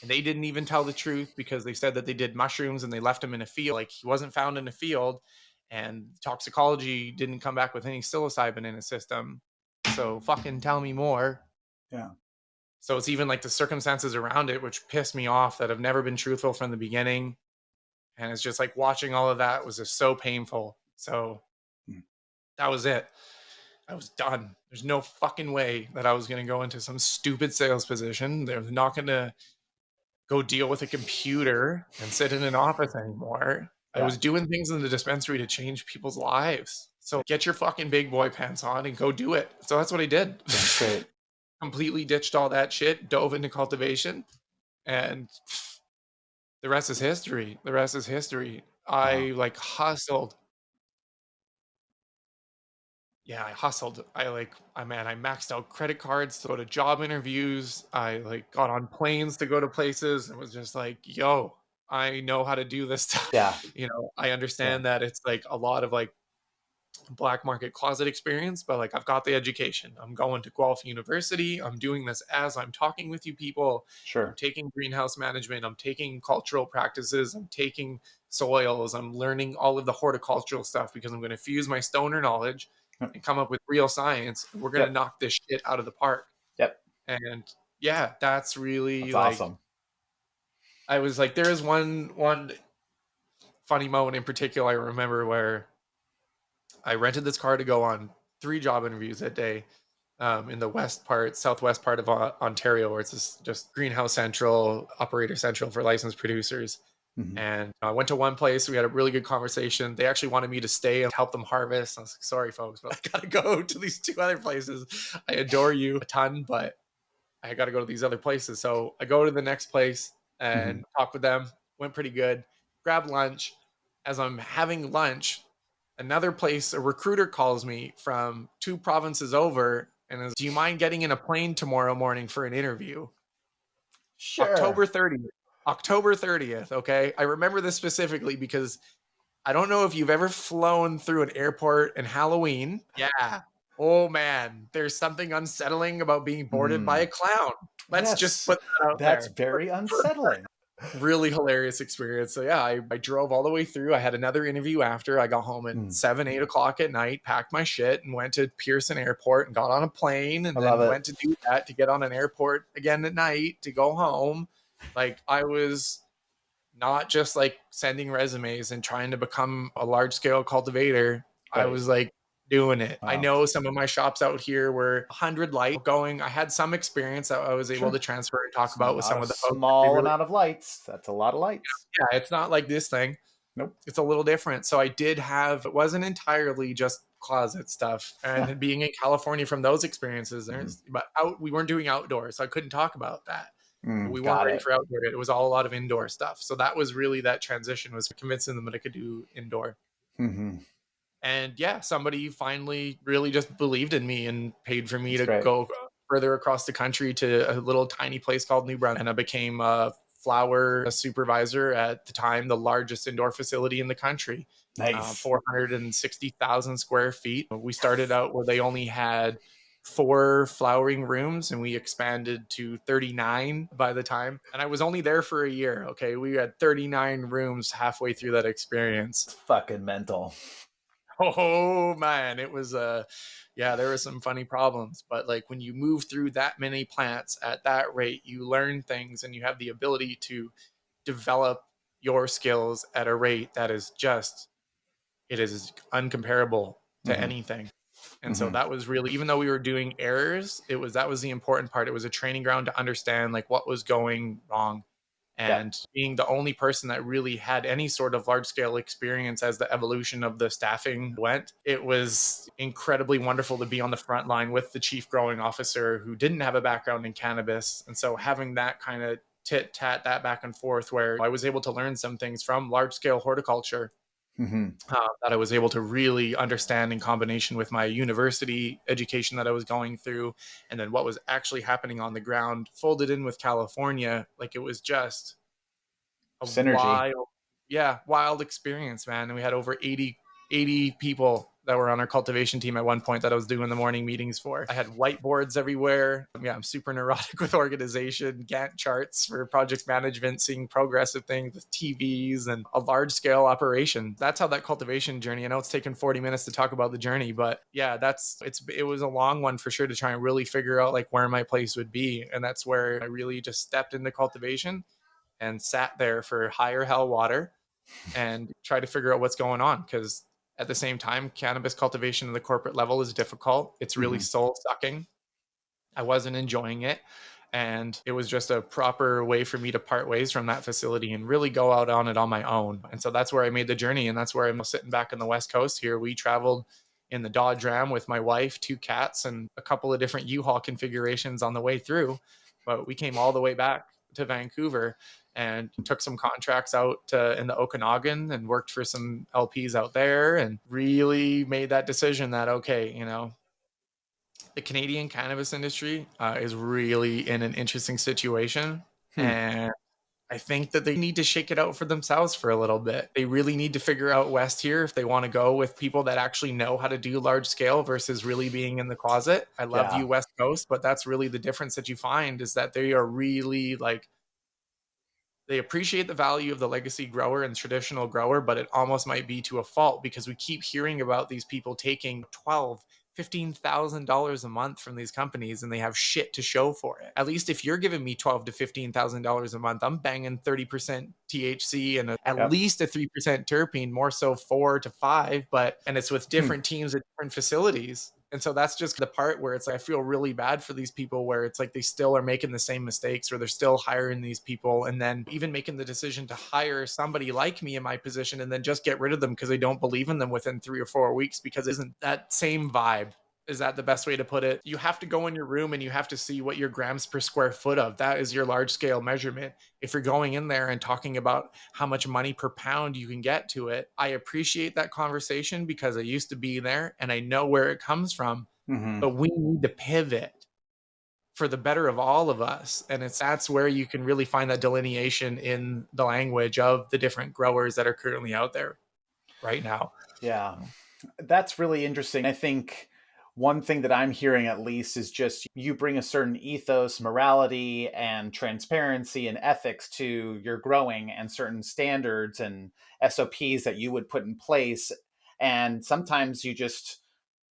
and they didn't even tell the truth because they said that they did mushrooms and they left him in a field. Like, he wasn't found in a field, and toxicology didn't come back with any psilocybin in his system. So fucking tell me more. Yeah. So it's even like the circumstances around it, which pissed me off, that have never been truthful from the beginning. And it's just like watching all of that was just so painful. So that was it. I was done. There's no fucking way that I was going to go into some stupid sales position. They're not going to go deal with a computer and sit in an office anymore. I was doing things in the dispensary to change people's lives. So get your fucking big boy pants on and go do it. So that's what I did. That's great. Completely ditched all that shit, dove into cultivation, and the rest is history. The rest is history. I like hustled. Yeah, I hustled. I maxed out credit cards to go to job interviews. I like got on planes to go to places and was just like, yo, I know how to do this stuff. Yeah. You know, I understand that it's like a lot of like black market closet experience, but like I've got the education. I'm going to Guelph University. I'm doing this as I'm talking with you people. Sure. I'm taking greenhouse management. I'm taking cultural practices. I'm taking soils. I'm learning all of the horticultural stuff because I'm going to fuse my stoner knowledge and come up with real science. We're going to knock this shit out of the park. Yep. And yeah, that's really awesome. I was like, there is one funny moment in particular I remember where I rented this car to go on 3 job interviews that day in the southwest part of Ontario, where it's just greenhouse central, operator central for licensed producers. And I went to one place. We had a really good conversation. They actually wanted me to stay and help them harvest. I was like, sorry, folks, but I got to go to these 2 other places. I adore you a ton, but I got to go to these other places. So I go to the next place and talk with them. Went pretty good. Grab lunch. As I'm having lunch, another place, a recruiter calls me from 2 provinces over and is, do you mind getting in a plane tomorrow morning for an interview? Sure. October 30th. Okay. I remember this specifically because I don't know if you've ever flown through an airport in Halloween. Yeah. Oh man, there's something unsettling about being boarded by a clown. Let's just put that out there. That's very unsettling. Really hilarious experience. So yeah, I drove all the way through. I had another interview after. I got home at 7, 8 o'clock at night, packed my shit and went to Pearson Airport and got on a plane and then went to do that, to get on an airport again at night to go home. Like, I was not just like sending resumes and trying to become a large scale cultivator. Right. I was like doing it. Wow. I know some of my shops out here were 100 light going. I had some experience that I was able to transfer and talk about with some of the folks. Small amount of lights. That's a lot of lights. Yeah, it's not like this thing. Nope. It's a little different. So I did have, it wasn't entirely just closet stuff. And being in California from those experiences, but we weren't doing outdoors, so I couldn't talk about that. We weren't ready for outdoor. It was all a lot of indoor stuff. So that was really that transition, was convincing them that I could do indoor. And yeah, somebody finally really just believed in me and paid for me to go further across the country to a little tiny place called New Brunswick. And I became a flower supervisor at the time, the largest indoor facility in the country. Nice. 460,000 square feet. We started out where they only had 4 flowering rooms and we expanded to 39 by the time. And I was only there for a year. Okay. We had 39 rooms halfway through that experience. It's fucking mental. Oh man. It was, there were some funny problems, but like when you move through that many plants at that rate, you learn things and you have the ability to develop your skills at a rate that is just, it is uncomparable to anything. And so that was really, even though we were doing errors, that was the important part. It was a training ground to understand like what was going wrong. And being the only person that really had any sort of large scale experience as the evolution of the staffing went, it was incredibly wonderful to be on the front line with the chief growing officer who didn't have a background in cannabis. And so having that kind of tit-tat, that back and forth, where I was able to learn some things from large scale horticulture that I was able to really understand in combination with my university education that I was going through, and then what was actually happening on the ground folded in with California. Like, it was just a Synergy. wild experience, man. And we had over 80 people that were on our cultivation team at one point that I was doing the morning meetings for. I had whiteboards everywhere. Yeah, I'm super neurotic with organization, Gantt charts for project management, seeing progress of things with TVs and a large scale operation. That's how that cultivation journey, I know it's taken 40 minutes to talk about the journey, but yeah, it was a long one for sure to try and really figure out like where my place would be. And that's where I really just stepped into cultivation and sat there for higher hell water and try to figure out what's going on. Because at the same time, cannabis cultivation at the corporate level is difficult. It's really soul sucking. I wasn't enjoying it. And it was just a proper way for me to part ways from that facility and really go out on it on my own. And so that's where I made the journey. And that's where I'm sitting back on the West Coast here. We traveled in the Dodge Ram with my wife, 2 cats, and a couple of different U-Haul configurations on the way through. But we came all the way back to Vancouver and took some contracts out in the Okanagan and worked for some LPs out there and really made that decision that, okay, the Canadian cannabis industry is really in an interesting situation. And I think that they need to shake it out for themselves for a little bit. They really need to figure out West here if they want to go with people that actually know how to do large scale versus really being in the closet. I love you, West Coast, but that's really the difference that you find is that they are really like, they appreciate the value of the legacy grower and traditional grower, but it almost might be to a fault because we keep hearing about these people taking $15,000 a month from these companies and they have shit to show for it. At least if you're giving me $12,000 to $15,000 a month, I'm banging 30% THC and at least a 3% terpene, more so 4 to 5, and it's with different teams at different facilities. And so that's just the part where it's like, I feel really bad for these people where it's like they still are making the same mistakes or they're still hiring these people and then even making the decision to hire somebody like me in my position and then just get rid of them because they don't believe in them within 3 or 4 weeks because it isn't that same vibe. Is that the best way to put it? You have to go in your room and you have to see what your grams per square foot of. That is your large scale measurement. If you're going in there and talking about how much money per pound you can get to it, I appreciate that conversation because I used to be there and I know where it comes from. But we need to pivot for the better of all of us. And that's where you can really find that delineation in the language of the different growers that are currently out there right now. Yeah, that's really interesting. I think one thing that I'm hearing at least is just you bring a certain ethos, morality, and transparency and ethics to your growing and certain standards and SOPs that you would put in place. And sometimes you just,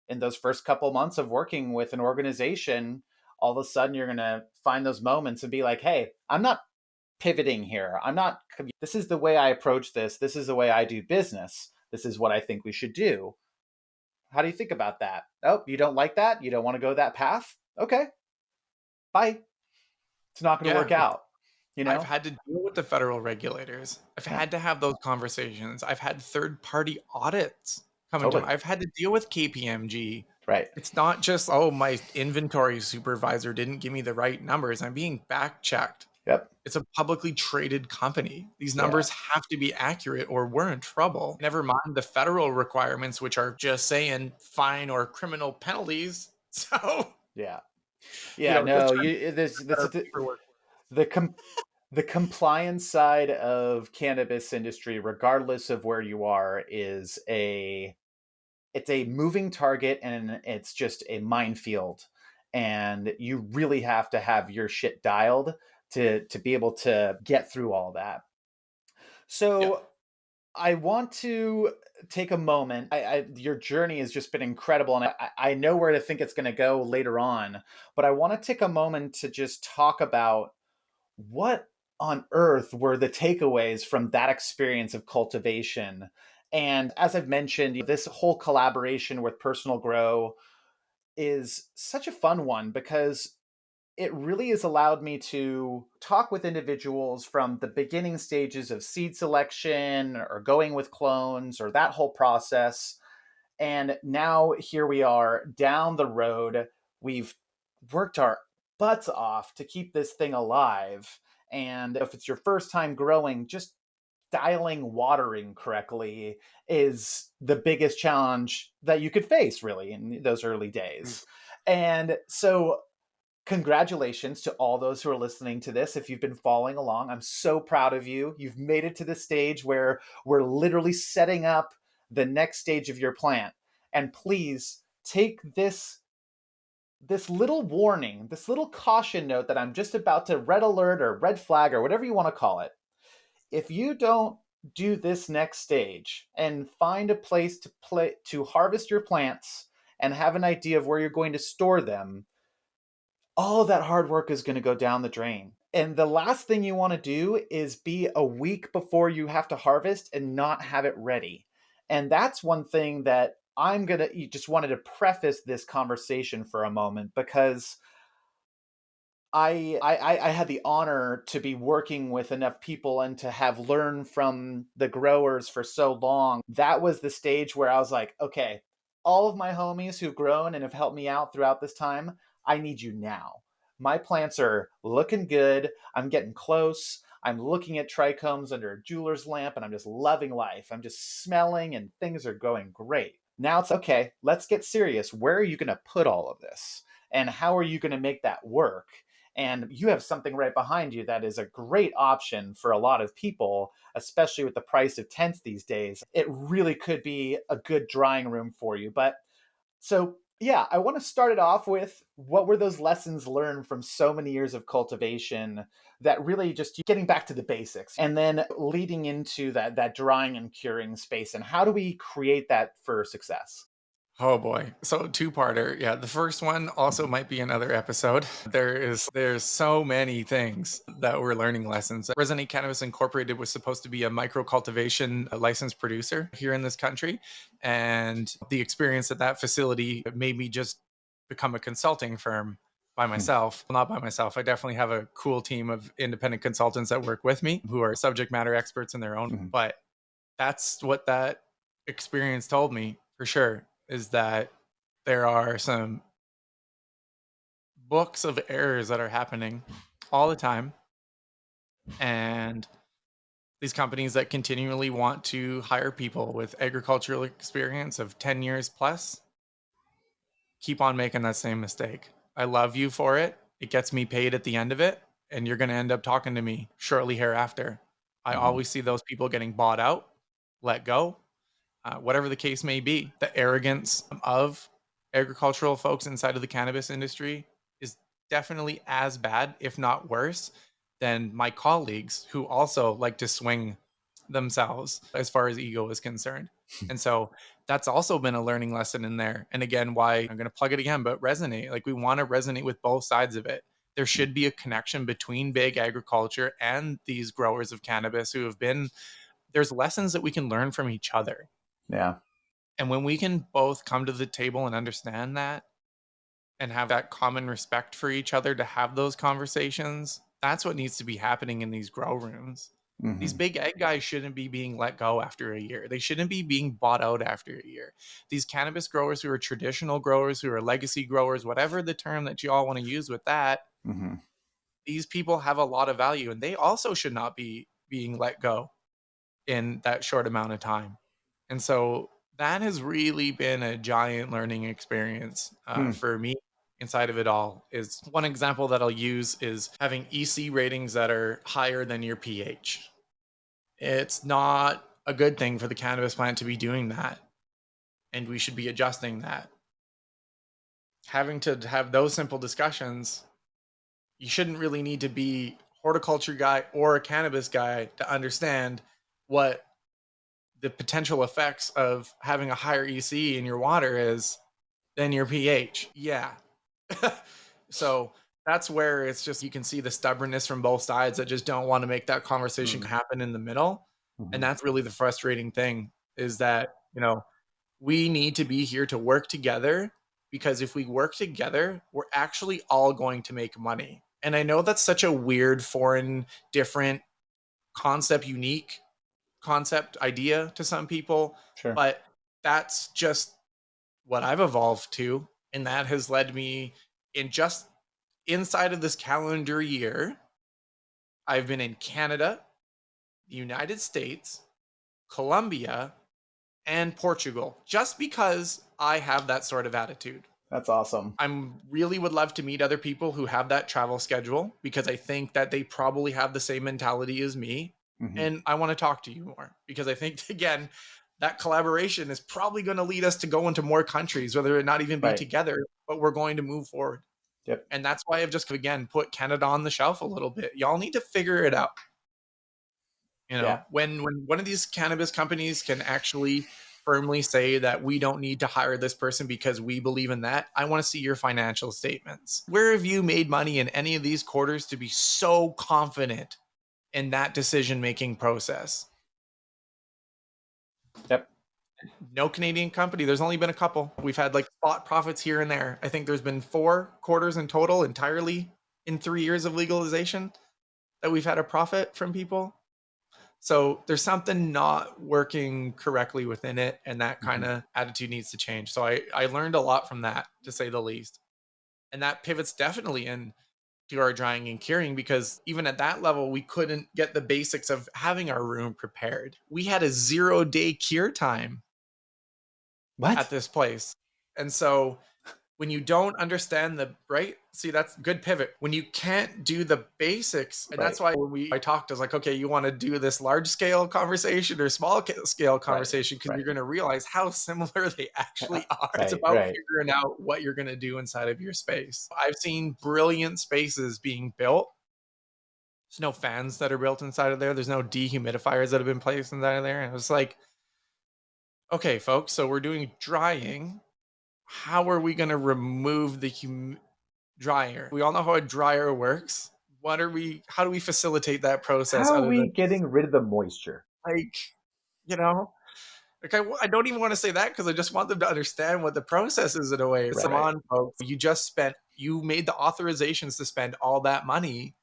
in those first couple months of working with an organization, all of a sudden you're going to find those moments and be like, hey, I'm not pivoting here. This is the way I approach this. This is the way I do business. This is what I think we should do. How do you think about that? Oh, you don't like that? You don't want to go that path? Okay. Bye. It's not going to work out. I've had to deal with the federal regulators. I've had to have those conversations. I've had third-party audits coming to me. I've had to deal with KPMG. Right. It's not just, my inventory supervisor didn't give me the right numbers. I'm being back-checked. Yep. It's a publicly traded company. These numbers have to be accurate or we're in trouble. Never mind the federal requirements, which are just saying fine or criminal penalties. So the compliance side of cannabis industry, regardless of where you are, it's a moving target and it's just a minefield. And you really have to have your shit dialed to be able to get through all that. So I want to take a moment. Your journey has just been incredible, and I know where to think it's going to go later on. But I want to take a moment to just talk about what on earth were the takeaways from that experience of cultivation. And as I've mentioned, this whole collaboration with Personal Grow is such a fun one because it really has allowed me to talk with individuals from the beginning stages of seed selection or going with clones or that whole process. And now here we are down the road. We've worked our butts off to keep this thing alive. And if it's your first time growing, just dialing watering correctly is the biggest challenge that you could face really in those early days. And so Congratulations to all those who are listening to this. If you've been following along, I'm so proud of you. You've made it to the stage where we're literally setting up the next stage of your plant. And please take this little warning, this little caution note that I'm just about to red alert or red flag or whatever you want to call it. If you don't do this next stage and find a place to harvest your plants and have an idea of where you're going to store them, all of that hard work is going to go down the drain. And the last thing you want to do is be a week before you have to harvest and not have it ready. And that's one thing that you just wanted to preface this conversation for a moment, because I had the honor to be working with enough people and to have learned from the growers for so long. That was the stage where I was like, okay, all of my homies who've grown and have helped me out throughout this time, I need you now. My plants are looking good. I'm getting close. I'm looking at trichomes under a jeweler's lamp and I'm just loving life. I'm just smelling and things are going great. Now it's okay, let's get serious. Where are you going to put all of this? And how are you going to make that work? And you have something right behind you that is a great option for a lot of people, especially with the price of tents these days. It really could be a good drying room for you. But so, yeah, I want to start it off with, what were those lessons learned from so many years of cultivation that really just getting back to the basics and then leading into that drying and curing space? And how do we create that for success? Oh boy. So two-parter. Yeah, the first one also might be another episode. There's so many things that we're learning lessons. Resonate Cannabis Incorporated was supposed to be a micro cultivation licensed producer here in this country. And the experience at that facility made me just become a consulting firm by myself. Well, not by myself. I definitely have a cool team of independent consultants that work with me who are subject matter experts in their own. But that's what that experience told me for sure, is that there are some books of errors that are happening all the time. And these companies that continually want to hire people with agricultural experience of 10 years plus keep on making that same mistake. I love you for it. It gets me paid at the end of it. And you're going to end up talking to me shortly hereafter. I always see those people getting bought out, let go, whatever the case may be. The arrogance of agricultural folks inside of the cannabis industry is definitely as bad, if not worse, than my colleagues who also like to swing themselves as far as ego is concerned. And so that's also been a learning lesson in there. And again, why I'm going to plug it again, but resonate. Like, we want to resonate with both sides of it. There should be a connection between big agriculture and these growers of cannabis who have been, there's lessons that we can learn from each other. Yeah. And when we can both come to the table and understand that and have that common respect for each other to have those conversations, that's what needs to be happening in these grow rooms. These big egg guys shouldn't be being let go after a year. They shouldn't be being bought out after a year. These cannabis growers who are traditional growers, who are legacy growers, whatever the term that you all want to use with that, these people have a lot of value, and they also should not be being let go in that short amount of time. And so that has really been a giant learning experience for me inside of it all. Is one example that I'll use is having EC ratings that are higher than your pH. It's not a good thing for the cannabis plant to be doing that, and we should be adjusting that. Having to have those simple discussions, you shouldn't really need to be horticulture guy or a cannabis guy to understand what the potential effects of having a higher EC in your water is than your pH. Yeah. So that's where it's just, you can see the stubbornness from both sides that just don't want to make that conversation happen in the middle. And that's really the frustrating thing, is that, we need to be here to work together, because if we work together, we're actually all going to make money. And I know that's such a weird, foreign, different concept, unique concept idea to some people, Sure. but that's just what I've evolved to. And that has led me, in just inside of this calendar year, I've been in Canada, the United States, Colombia, and Portugal, just because I have that sort of attitude. That's awesome. I'm really would love to meet other people who have that travel schedule because I think that they probably have the same mentality as me. Mhm. And I want to talk to you more because I think, again, that collaboration is probably going to lead us to go into more countries, whether it not even be Right. together, but we're going to move forward. Yep. And that's why I've just, again, put Canada on the shelf a little bit. Y'all need to figure it out. Yeah. When one of these cannabis companies can actually firmly say that we don't need to hire this person because we believe in that, I want to see your financial statements. Where have you made money in any of these quarters to be so confident in that decision making process? Yep. No Canadian company. There's only been a couple. We've had like spot profits here and there. I think there's been 4 quarters in total entirely in 3 years of legalization that we've had a profit from people. So there's something not working correctly within it, and that kind Mhm. of attitude needs to change. So I learned a lot from that, to say the least. And that pivots definitely into our drying and curing because even at that level, we couldn't get the basics of having our room prepared. We had a 0-day cure time at What? this place. And so when you don't understand the right, see, that's good pivot. When you can't do the basics, and Right. that's why when I talked, I was like, okay, you want to do this large scale conversation or small scale Right. conversation because Right. you're going to realize how similar they actually are. It's Right. about Right. figuring out what you're going to do inside of your space. I've seen brilliant spaces being built. There's no fans that are built inside of there. There's no dehumidifiers that have been placed inside of there. And it was like, okay, folks, so we're doing drying. How are we going to remove the dryer? We all know how a dryer works. How do we facilitate that process How are other than we getting rid of the moisture? like, you know, like I don't even want to say that because I just want them to understand what the process is in a way. Right. Come on, folks. You made the authorizations to spend all that money.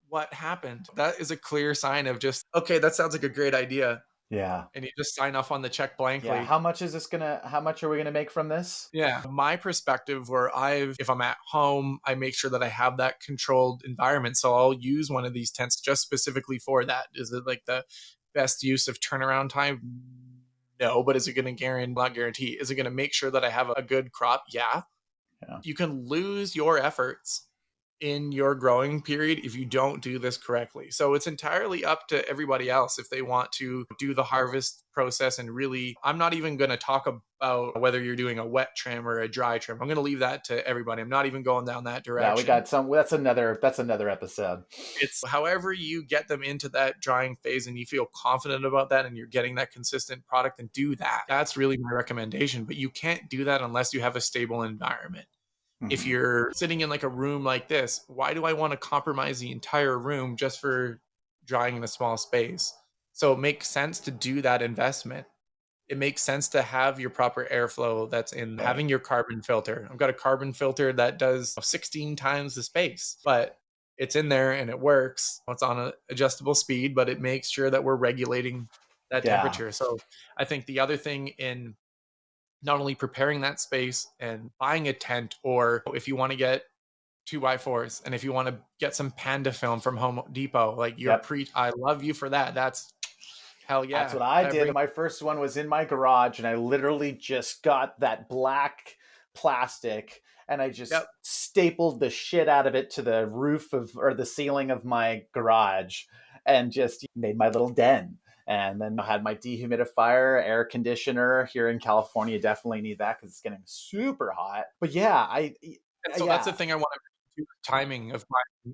What happened? That is a clear sign of just, okay, that sounds like a great idea. Yeah. And you just sign off on the check Yeah. blankly. How much are we gonna make from this? Yeah. My perspective if I'm at home, I make sure that I have that controlled environment. So I'll use one of these tents just specifically for that. Is it like the best use of turnaround time? No, but is it going to not guarantee? Is it going to make sure that I have a good crop? Yeah. Yeah. You can lose your efforts in your growing period if you don't do this correctly. So it's entirely up to everybody else if they want to do the harvest process. And really, I'm not even going to talk about whether you're doing a wet trim or a dry trim. I'm going to leave that to everybody. I'm not even going down that Yeah, we direction. got some. That's another episode. It's however you get them into that drying phase and you feel confident about that and you're getting that consistent product, and do that. That's really my recommendation. But you can't do that unless you have a stable environment. If Mhm. you're sitting in like a room like this, why do I want to compromise the entire room just for drying in a small space? So it makes sense to do that investment. It makes sense to have your proper airflow that's in Right. having your carbon filter. I've got a carbon filter that does 16 times the space, but it's in there and it works. It's on an adjustable speed, but it makes sure that we're regulating that Yeah. temperature. So I think the other thing in not only preparing that space and buying a tent, or if you want to get 2x4s and if you want to get some panda film from Home Depot, like Yep. I love you for that. That's hell That's yeah. what I That did. brings My first one was in my garage, and I literally just got that black plastic and I just yep. stapled the shit out of it to the roof of or the ceiling of my garage and just made my little den. And then I had my dehumidifier, air conditioner here in California. Definitely need that because it's getting super hot. But yeah, And so that's the yeah, thing I want to do, timing of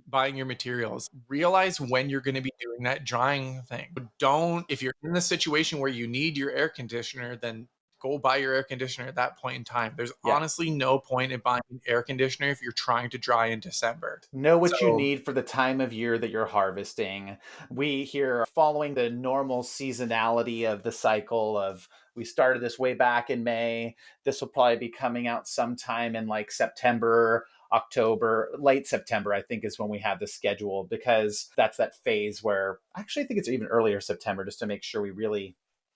buying your materials. Realize when you're going to be doing that drying thing. But don't, if you're in the situation where you need your air conditioner, then go buy your air conditioner at that point in time. There's yeah. honestly no point in buying an air conditioner if you're trying to dry in December. Know what you So, need for the time of year that you're harvesting. We here are following the normal seasonality of the cycle of we started this way back in May. This will probably be coming out sometime in like September, October, late September, I think is when we have the schedule because that's that phase where actually I think it's even earlier September just to make sure we really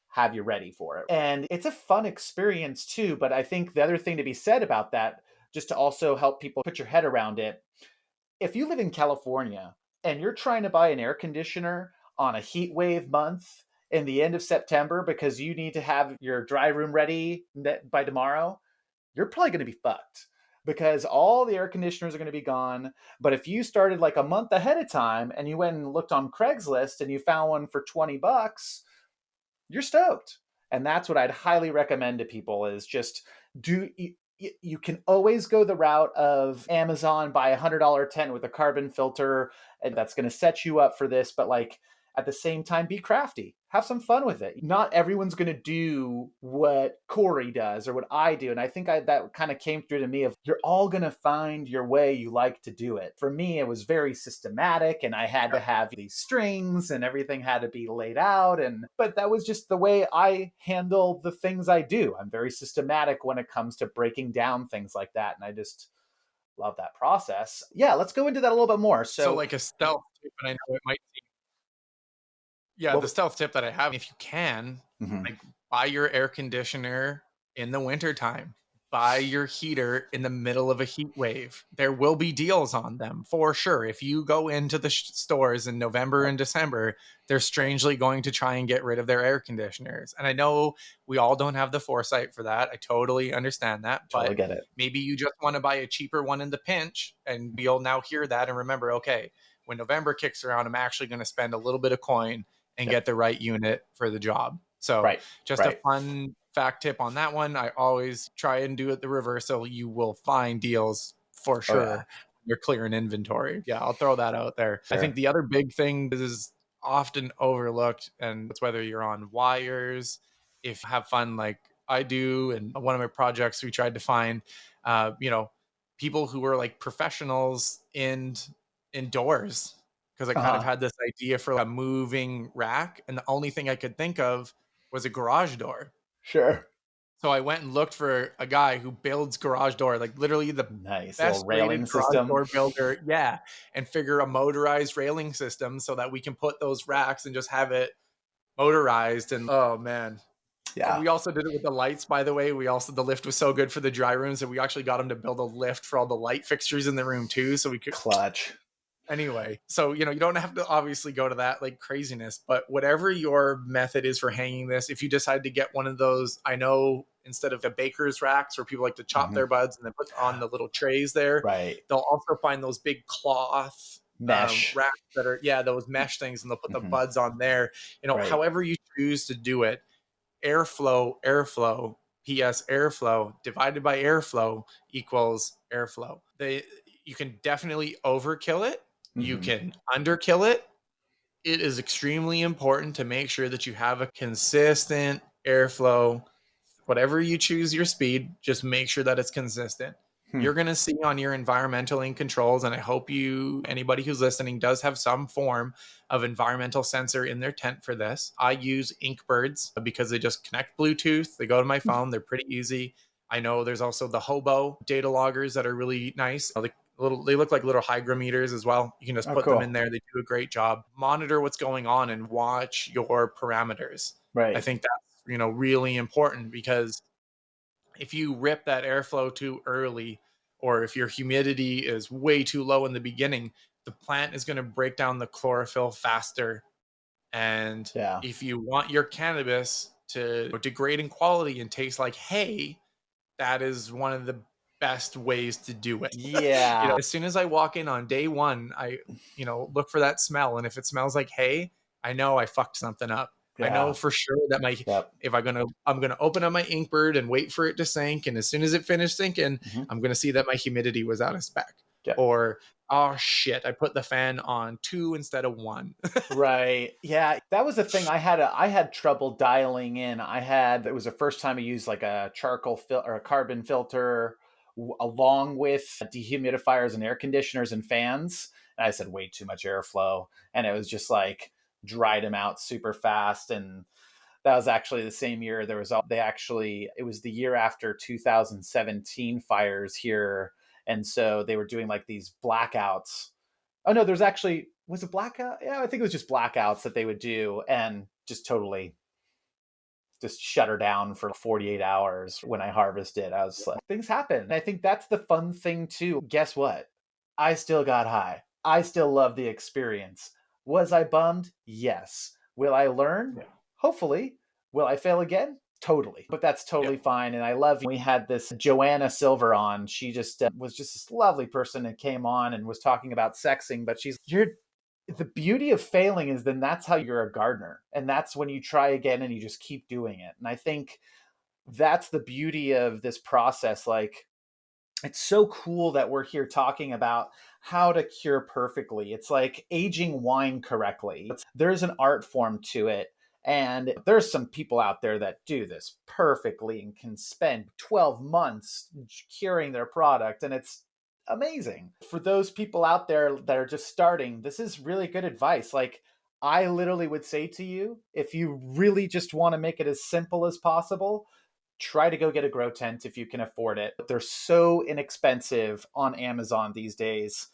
have you ready for it. And it's a fun experience too, but I think the other thing to be said about that just to also help people put your head around it, if you live in California and you're trying to buy an air conditioner on a heat wave month in the end of September because you need to have your dry room ready by tomorrow, you're probably going to be fucked because all the air conditioners are going to be gone. But if you started like a month ahead of time and you went and looked on Craigslist and you found one for $20, you're stoked. And that's what I'd highly recommend to people is just do you can always go the route of Amazon, buy $100 tent with a carbon filter, and that's going to set you up for this. But like at the same time, be crafty, have some fun with it. Not everyone's going to do what Cory does or what I do. And I think that kind of came through to me of you're all going to find your way you like to do it. For me, it was very systematic and I had to have these strings and everything had to be laid out. But that was just the way I handle the things I do. I'm very systematic when it comes to breaking down things like that. And I just love that process. Yeah, let's go into that a little bit more. So like a stealth tip, and I know it might seem, the stealth tip that I have, if you can, like buy your air conditioner in the wintertime, buy your heater in the middle of a heat wave. There will be deals on them for sure. If you go into the stores in November and December, they're strangely going to try and get rid of their air conditioners. And I know we all don't have the foresight for that. I totally understand that. But get it. Maybe you just want to buy a cheaper one in the pinch, and you'll now hear that and remember, okay, when November kicks around, I'm actually going to spend a little bit of coin and get the right unit for the job. So a fun fact tip on that one. I always try and do it the reverse. So you will find deals for sure. You're clearing inventory. Yeah, I'll throw that out there. Sure. I think the other big thing is often overlooked, and it's whether you're on wires, if you have fun like I do. And one of my projects, we tried to find, people who were like professionals indoors, because I kind of had this idea for a moving rack, and the only thing I could think of was a garage door. Sure. So I went and looked for a guy who builds garage door, like literally the best railing system door builder. Yeah. And figure a motorized railing system so that we can put those racks and just have it motorized. And oh man. Yeah. And we also did it with the lights, by the way. The lift was so good for the dry rooms that we actually got him to build a lift for all the light fixtures in the room too. So we could clutch. Anyway, so, you don't have to obviously go to that like craziness, but whatever your method is for hanging this, if you decide to get one of those, I know instead of the baker's racks where people like to chop their buds and then put on the little trays there, they'll also find those big cloth mesh racks that are, those mesh things, and they'll put the buds on there. However you choose to do it, airflow, PS airflow divided by airflow equals airflow. You can definitely overkill it. You can underkill it. It is extremely important to make sure that you have a consistent airflow. Whatever you choose your speed, just make sure that it's consistent. You're going to see on your environmental controls, and I hope anybody who's listening does have some form of environmental sensor in their tent for this. I use Inkbirds because they just connect Bluetooth. They go to my phone. They're pretty easy. I know there's also the Hobo data loggers that are really nice. They look like little hygrometers as well. You can just put them in there. They do a great job. Monitor what's going on and watch your parameters. Right. I think that's, really important, because if you rip that airflow too early, or if your humidity is way too low in the beginning, the plant is going to break down the chlorophyll faster. And if you want your cannabis to degrade in quality and taste like hay, that is one of the best ways to do it. Yeah. As soon as I walk in on day one, I, look for that smell. And if it smells like hay, I know I fucked something up. I know for sure that if I'm going to open up my Inkbird and wait for it to sink. And as soon as it finished sinking, I'm going to see that my humidity was out of spec. Or, oh shit, I put the fan on 2 instead of 1. Right. Yeah. That was the thing. I had trouble dialing in. It was the first time I used like a charcoal or a carbon filter along with dehumidifiers and air conditioners and fans. And I said way too much airflow. And it was just like dried them out super fast. And that was actually the same year it was the year after 2017 fires here. And so they were doing like these blackouts. Oh no, was it blackout? Yeah, I think it was just blackouts that they would do and just totally just shut her down for 48 hours when I harvested. I was like, things happen. And I think that's the fun thing too. Guess what? I still got high. I still love the experience. Was I bummed? Yes. Will I learn? Hopefully. Will I fail again? Totally. But that's totally fine. And I love we had this Joanna Silver on. She just was just this lovely person that came on and was talking about sexing. But you're the beauty of failing is then that's how you're a gardener. And that's when you try again and you just keep doing it. And I think that's the beauty of this process. Like, it's so cool that we're here talking about how to cure perfectly. It's like aging wine correctly. There's an art form to it. And there's some people out there that do this perfectly and can spend 12 months curing their product. And it's amazing. For those people out there that are just starting, this is really good advice. Like, I literally would say to you, if you really just want to make it as simple as possible, try to go get a grow tent if you can afford it. They're so inexpensive on Amazon these days.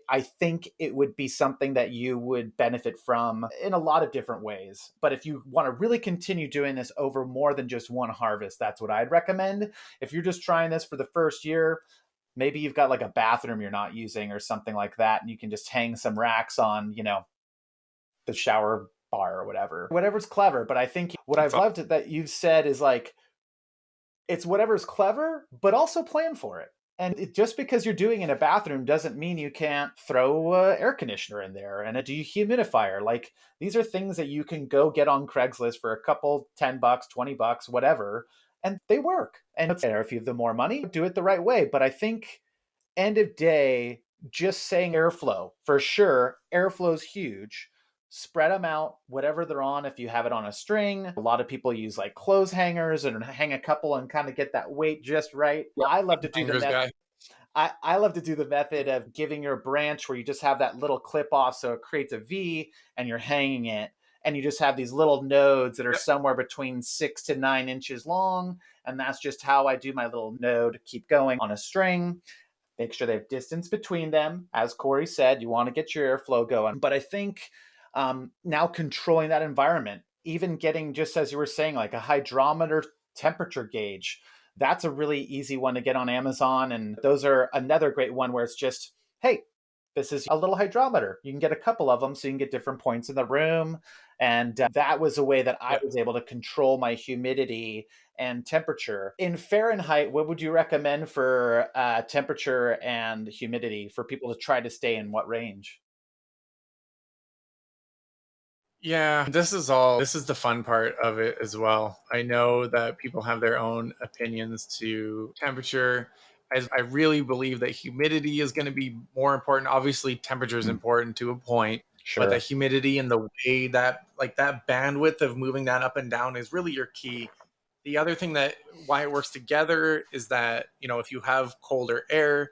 I think it would be something that you would benefit from in a lot of different ways. But if you want to really continue doing this over more than just one harvest, that's what I'd recommend. If you're just trying this for the first year, maybe you've got like a bathroom you're not using or something like that, and you can just hang some racks on, the shower bar or whatever's clever. But I think what I've loved that you've said is like, it's whatever's clever, but also plan for it. And just because you're doing it in a bathroom doesn't mean you can't throw an air conditioner in there and a dehumidifier. Like, these are things that you can go get on Craigslist for a couple, $10, $20, whatever, and they work. And it's there. If you have the more money, do it the right way. But I think end of day, just saying airflow, for sure, airflow's huge. Spread them out, whatever they're on. If you have it on a string, a lot of people use like clothes hangers and hang a couple and kind of get that weight just right. I love to do the method. I love to do the method of giving your branch where you just have that little clip off so it creates a V and you're hanging it. And you just have these little nodes that are somewhere between 6 to 9 inches long. And that's just how I do my little node. Keep going on a string. Make sure they have distance between them. As Cory said, you want to get your airflow going. But I think now controlling that environment, even getting, just as you were saying, like a hydrometer temperature gauge, that's a really easy one to get on Amazon. And those are another great one where it's just, hey, this is a little hydrometer. You can get a couple of them so you can get different points in the room. And that was a way that I was able to control my humidity and temperature. In Fahrenheit, what would you recommend for temperature and humidity for people to try to stay in what range? Yeah, this is the fun part of it as well. I know that people have their own opinions to temperature. I really believe that humidity is going to be more important. Obviously, temperature is important to a point, but the humidity and the way that, like, that bandwidth of moving that up and down is really your key. The other thing that why it works together is that, if you have colder air,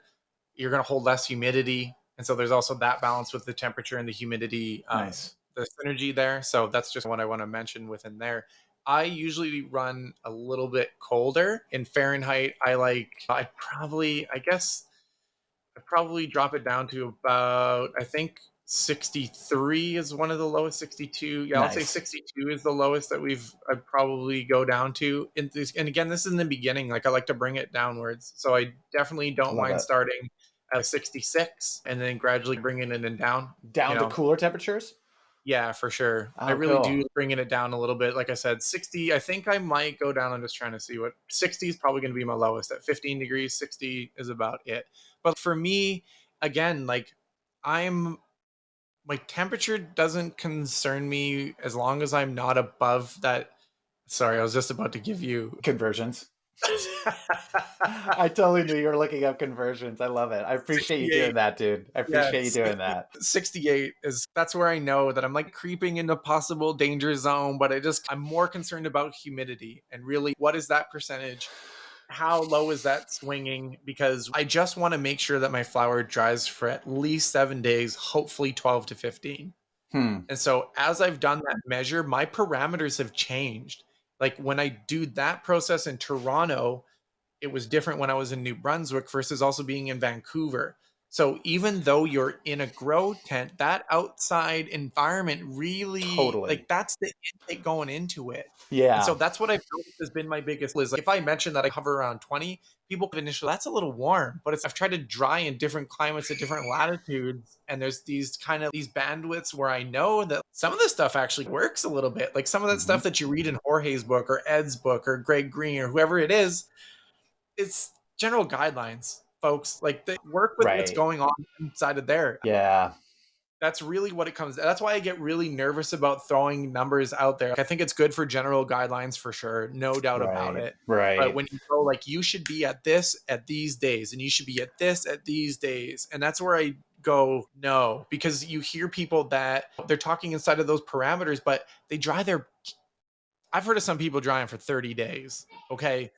you're going to hold less humidity. And so there's also that balance with the temperature and the humidity, Nice. the synergy there. So that's just what I want to mention within there. I usually run a little bit colder in Fahrenheit. I probably drop it down to about, I think 63 is one of the lowest, 62. Yeah, I'll say 62 is the lowest that I'd probably go down to. And again, this is in the beginning. Like, I like to bring it downwards. So I definitely don't mind starting at 66 and then gradually bringing it in down. Down to cooler temperatures? Yeah, for sure. Oh, I really cool. do bringing it down a little bit. Like I said, 60, I think I might go down. I'm just trying to see what 60 is probably going to be my lowest. At 15 degrees, 60 is about it. But for me, again, like, my temperature doesn't concern me as long as I'm not above that. Sorry, I was just about to give you conversions. I totally knew you were looking up conversions. I love it. I appreciate you doing that, dude. I appreciate you doing that. 68 that's where I know that I'm like creeping into possible danger zone, but I'm more concerned about humidity and really what is that percentage? How low is that swinging? Because I just want to make sure that my flower dries for at least 7 days, hopefully 12 to 15. And so as I've done that measure, my parameters have changed. Like, when I do that process in Toronto, it was different when I was in New Brunswick versus also being in Vancouver. So even though you're in a grow tent, that outside environment really, Totally. like, that's the intake going into it. And so Yeah. that's what I've noticed has been my biggest is, like, if I mention that I hover around 20, people could initially, that's a little warm, but I've tried to dry in different climates at different latitudes. And there's these kind of these bandwidths where I know that some of this stuff actually works a little bit. Like some of that Mhm. stuff that you read in Jorge's book or Ed's book or Greg Green or whoever it is, it's general guidelines, folks. Like they work with what's Right. going on inside of there. Yeah. That's really what it comes. That's why I get really nervous about throwing numbers out there. I think it's good for general guidelines for sure, no doubt about Right. it. But Right. when you go like you should be at this at these days, and you should be at this at these days, and that's where I go no, because you hear people that they're talking inside of those parameters, but they dry their. I've heard of some people drying for 30 days. Okay,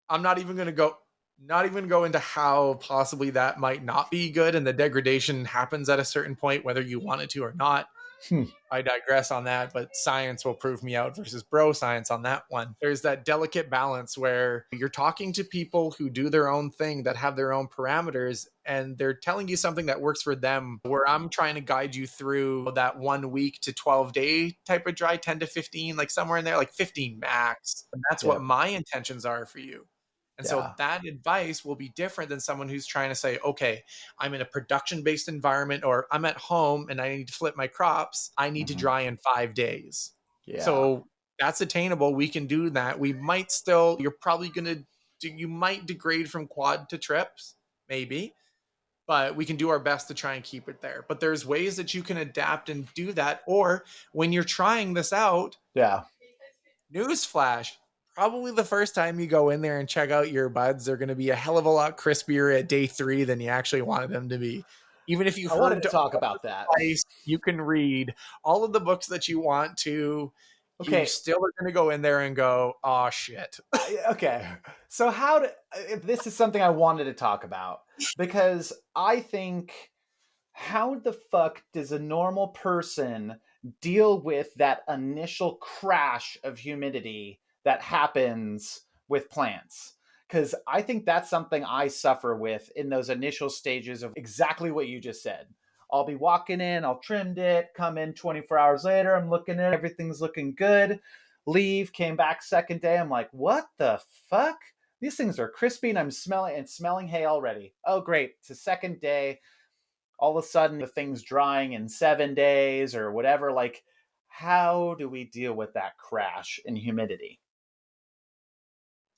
I'm not even going to go. Not even go into how possibly that might not be good, and the degradation happens at a certain point, whether you want it to or not. Hmm. I digress on that, but science will prove me out versus bro science on that one. There's that delicate balance where you're talking to people who do their own thing, that have their own parameters, and they're telling you something that works for them. Where I'm trying to guide you through that 1 week to 12-day type of dry, 10 to 15, like somewhere in there, like 15 max. And that's what Yep. my intentions are for you. And so Yeah. that advice will be different than someone who's trying to say, okay, I'm in a production based environment, or I'm at home and I need to flip my crops. I need to Mhm. dry in 5 days. Yeah. So that's attainable. We can do that. We might still, you're probably going to, you might degrade from quad to trips, maybe, but we can do our best to try and keep it there. But there's ways that you can adapt and do that. Or when you're trying this out, Yeah. newsflash, probably the first time you go in there and check out your buds, they're going to be a hell of a lot crispier at day 3 than you actually wanted them to be. Even if you I wanted heard to to talk all about the that. advice, you can read all of the books that you want to, you Okay. still are going to go in there and go, oh shit. Okay. So how do if this is something I wanted to talk about because I think how the fuck does a normal person deal with that initial crash of humidity that happens with plants? Because I think that's something I suffer with in those initial stages of exactly what you just said. I'll be walking in, I'll trimmed it, come in 24 hours later, I'm looking at it, everything's looking good. Leave, came back second day, I'm like, what the fuck? These things are crispy and I'm smelling hay already. Oh, great. It's the second day, all of a sudden the thing's drying in 7 days or whatever. Like, how do we deal with that crash in humidity?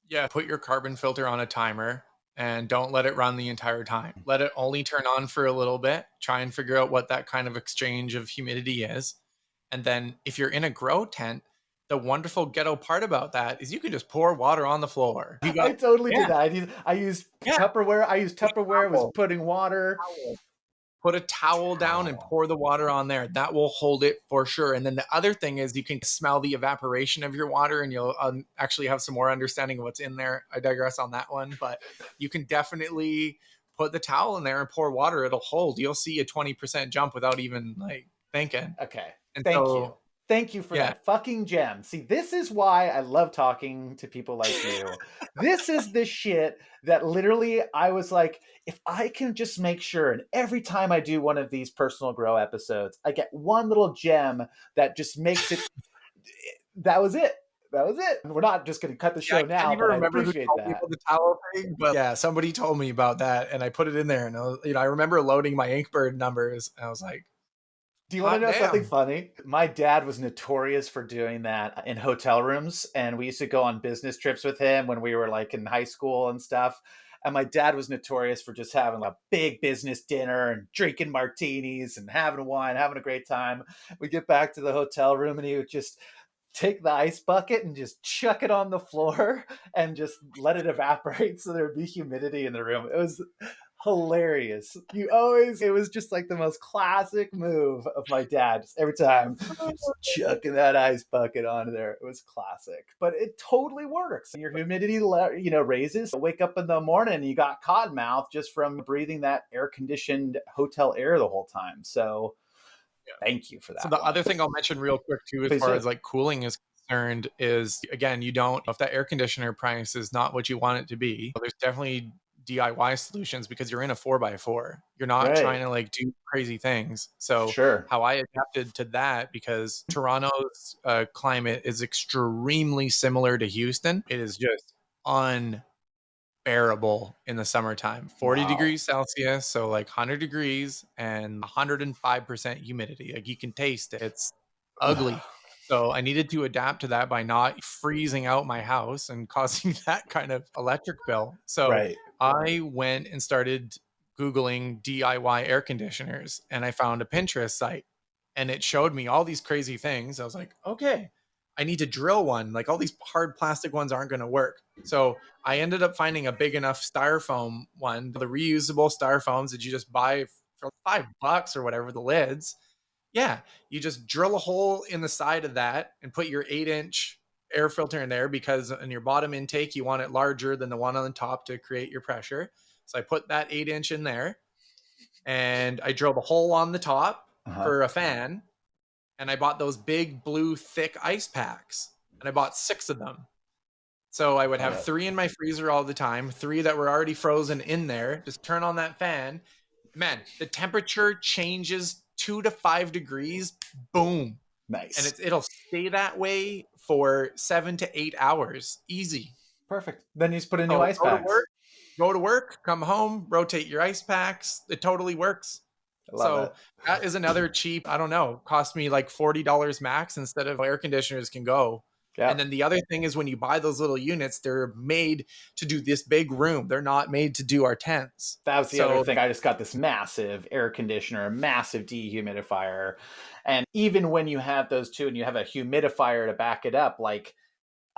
Yeah, put your carbon filter on a timer and don't let it run the entire time. Let it only turn on for a little bit. Try and figure out what that kind of exchange of humidity is. And then if you're in a grow tent, the wonderful ghetto part about that is you can just pour water on the floor. You I got, totally yeah, did that. I used yeah, Tupperware. I used put Tupperware, was a putting water. towel. Put a towel down and Towel. pour the water on there. That will hold it for sure. And then the other thing is you can smell the evaporation of your water, and you'll actually have some more understanding of what's in there. I digress on that one, but you can definitely put the towel in there and pour water. It'll hold. You'll see a 20% jump without even like thinking. Okay. And Thank you. so, Thank you for yeah, that fucking gem. See, this is why I love talking to people like you. This is the shit that literally I was like, if I can just make sure, and every time I do one of these personal grow episodes, I get one little gem that just makes it. That was it. That was it. We're not just going to cut the yeah, I show can't now, even but I remember who appreciate told me that. about the towel thing, but yeah, somebody told me about that, and I put it in there, and I remember loading my Inkbird numbers, and I was like, Do you want to hot know something damn. funny? My dad was notorious for doing that in hotel rooms, and we used to go on business trips with him when we were like in high school and stuff. And my dad was notorious for just having a big business dinner and drinking martinis and having wine, having a great time. We get back to the hotel room, and he would just take the ice bucket and just chuck it on the floor and just let it evaporate so there'd be humidity in the room. It was hilarious. It was just like the most classic move of my dad. Just every time, just chucking that ice bucket onto there. It was classic, but it totally works. Your humidity, raises. Wake up in the morning, you got cotton mouth just from breathing that air conditioned hotel air the whole time. So thank you for So that the one. other thing I'll mention real quick too, as Please far do. as like cooling is concerned, is again, you don't, if that air conditioner price is not what you want it to be, there's definitely DIY solutions because you're in a 4x4. You're not trying Right. to like do crazy things. So Sure. how I adapted to that, because Toronto's climate is extremely similar to Houston. It is just unbearable in the summertime. 40 Wow. degrees Celsius, so like 100 degrees and 105% humidity. Like you can taste it. It's ugly. So I needed to adapt to that by not freezing out my house and causing that kind of electric bill. So Right. I went and started Googling DIY air conditioners, and I found a Pinterest site, and it showed me all these crazy things. I was like, okay, I need to drill one. Like all these hard plastic ones aren't going to work. So I ended up finding a big enough styrofoam one, the reusable styrofoams that you just buy for $5 or whatever, the lids. Yeah, you just drill a hole in the side of that and put your 8-inch air filter in there, because in your bottom intake, you want it larger than the one on the top to create your pressure. So I put that 8-inch in there, and I drilled a hole on the top Uh-huh. for a fan. And I bought those big blue thick ice packs, and I bought 6 of them. So I would Love have it. 3 in my freezer all the time, 3 that were already frozen in there. Just turn on that fan. Man, the temperature changes 2 to 5 degrees. Boom. And Nice. it'll stay that way for 7 to 8 hours. Easy. Perfect. Then you just put in new So ice packs. go to work, come home, rotate your ice packs. It totally works. I love So it. that is another cheap, I don't know, cost me like $40 max instead of air conditioners can go. Yeah. And then the other thing is when you buy those little units, they're made to do this big room. They're not made to do our tents. That was the other So thing. I just got this massive air conditioner, a massive dehumidifier. And even when you have those two and you have a humidifier to back it up, like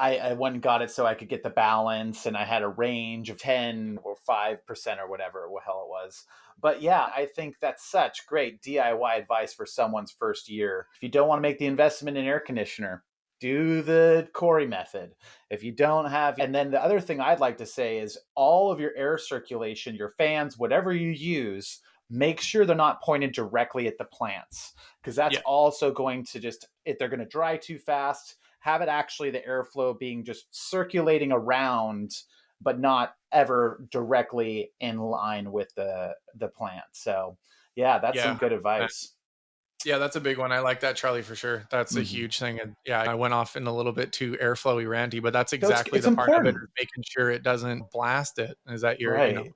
I went and got it so I could get the balance, and I had a range of 10 or 5% or whatever the hell it was. But yeah, I think that's such great DIY advice for someone's first year. If you don't want to make the investment in air conditioner, do the Cory method. If you don't have, and then the other thing I'd like to say is all of your air circulation, your fans, whatever you use, make sure they're not pointed directly at the plants, because that's yeah, also going to just, if they're going to dry too fast, have it actually the airflow being just circulating around, but not ever directly in line with the plant. So yeah, that's some yeah. good advice. Yeah, that's a big one. I like that, Charlie, for sure. That's a Mm-hmm. huge thing. And yeah, I went off in a little bit too airflowy ranty, but that's So exactly it's the part of it, important, is making sure it doesn't blast it. Is that you're, right?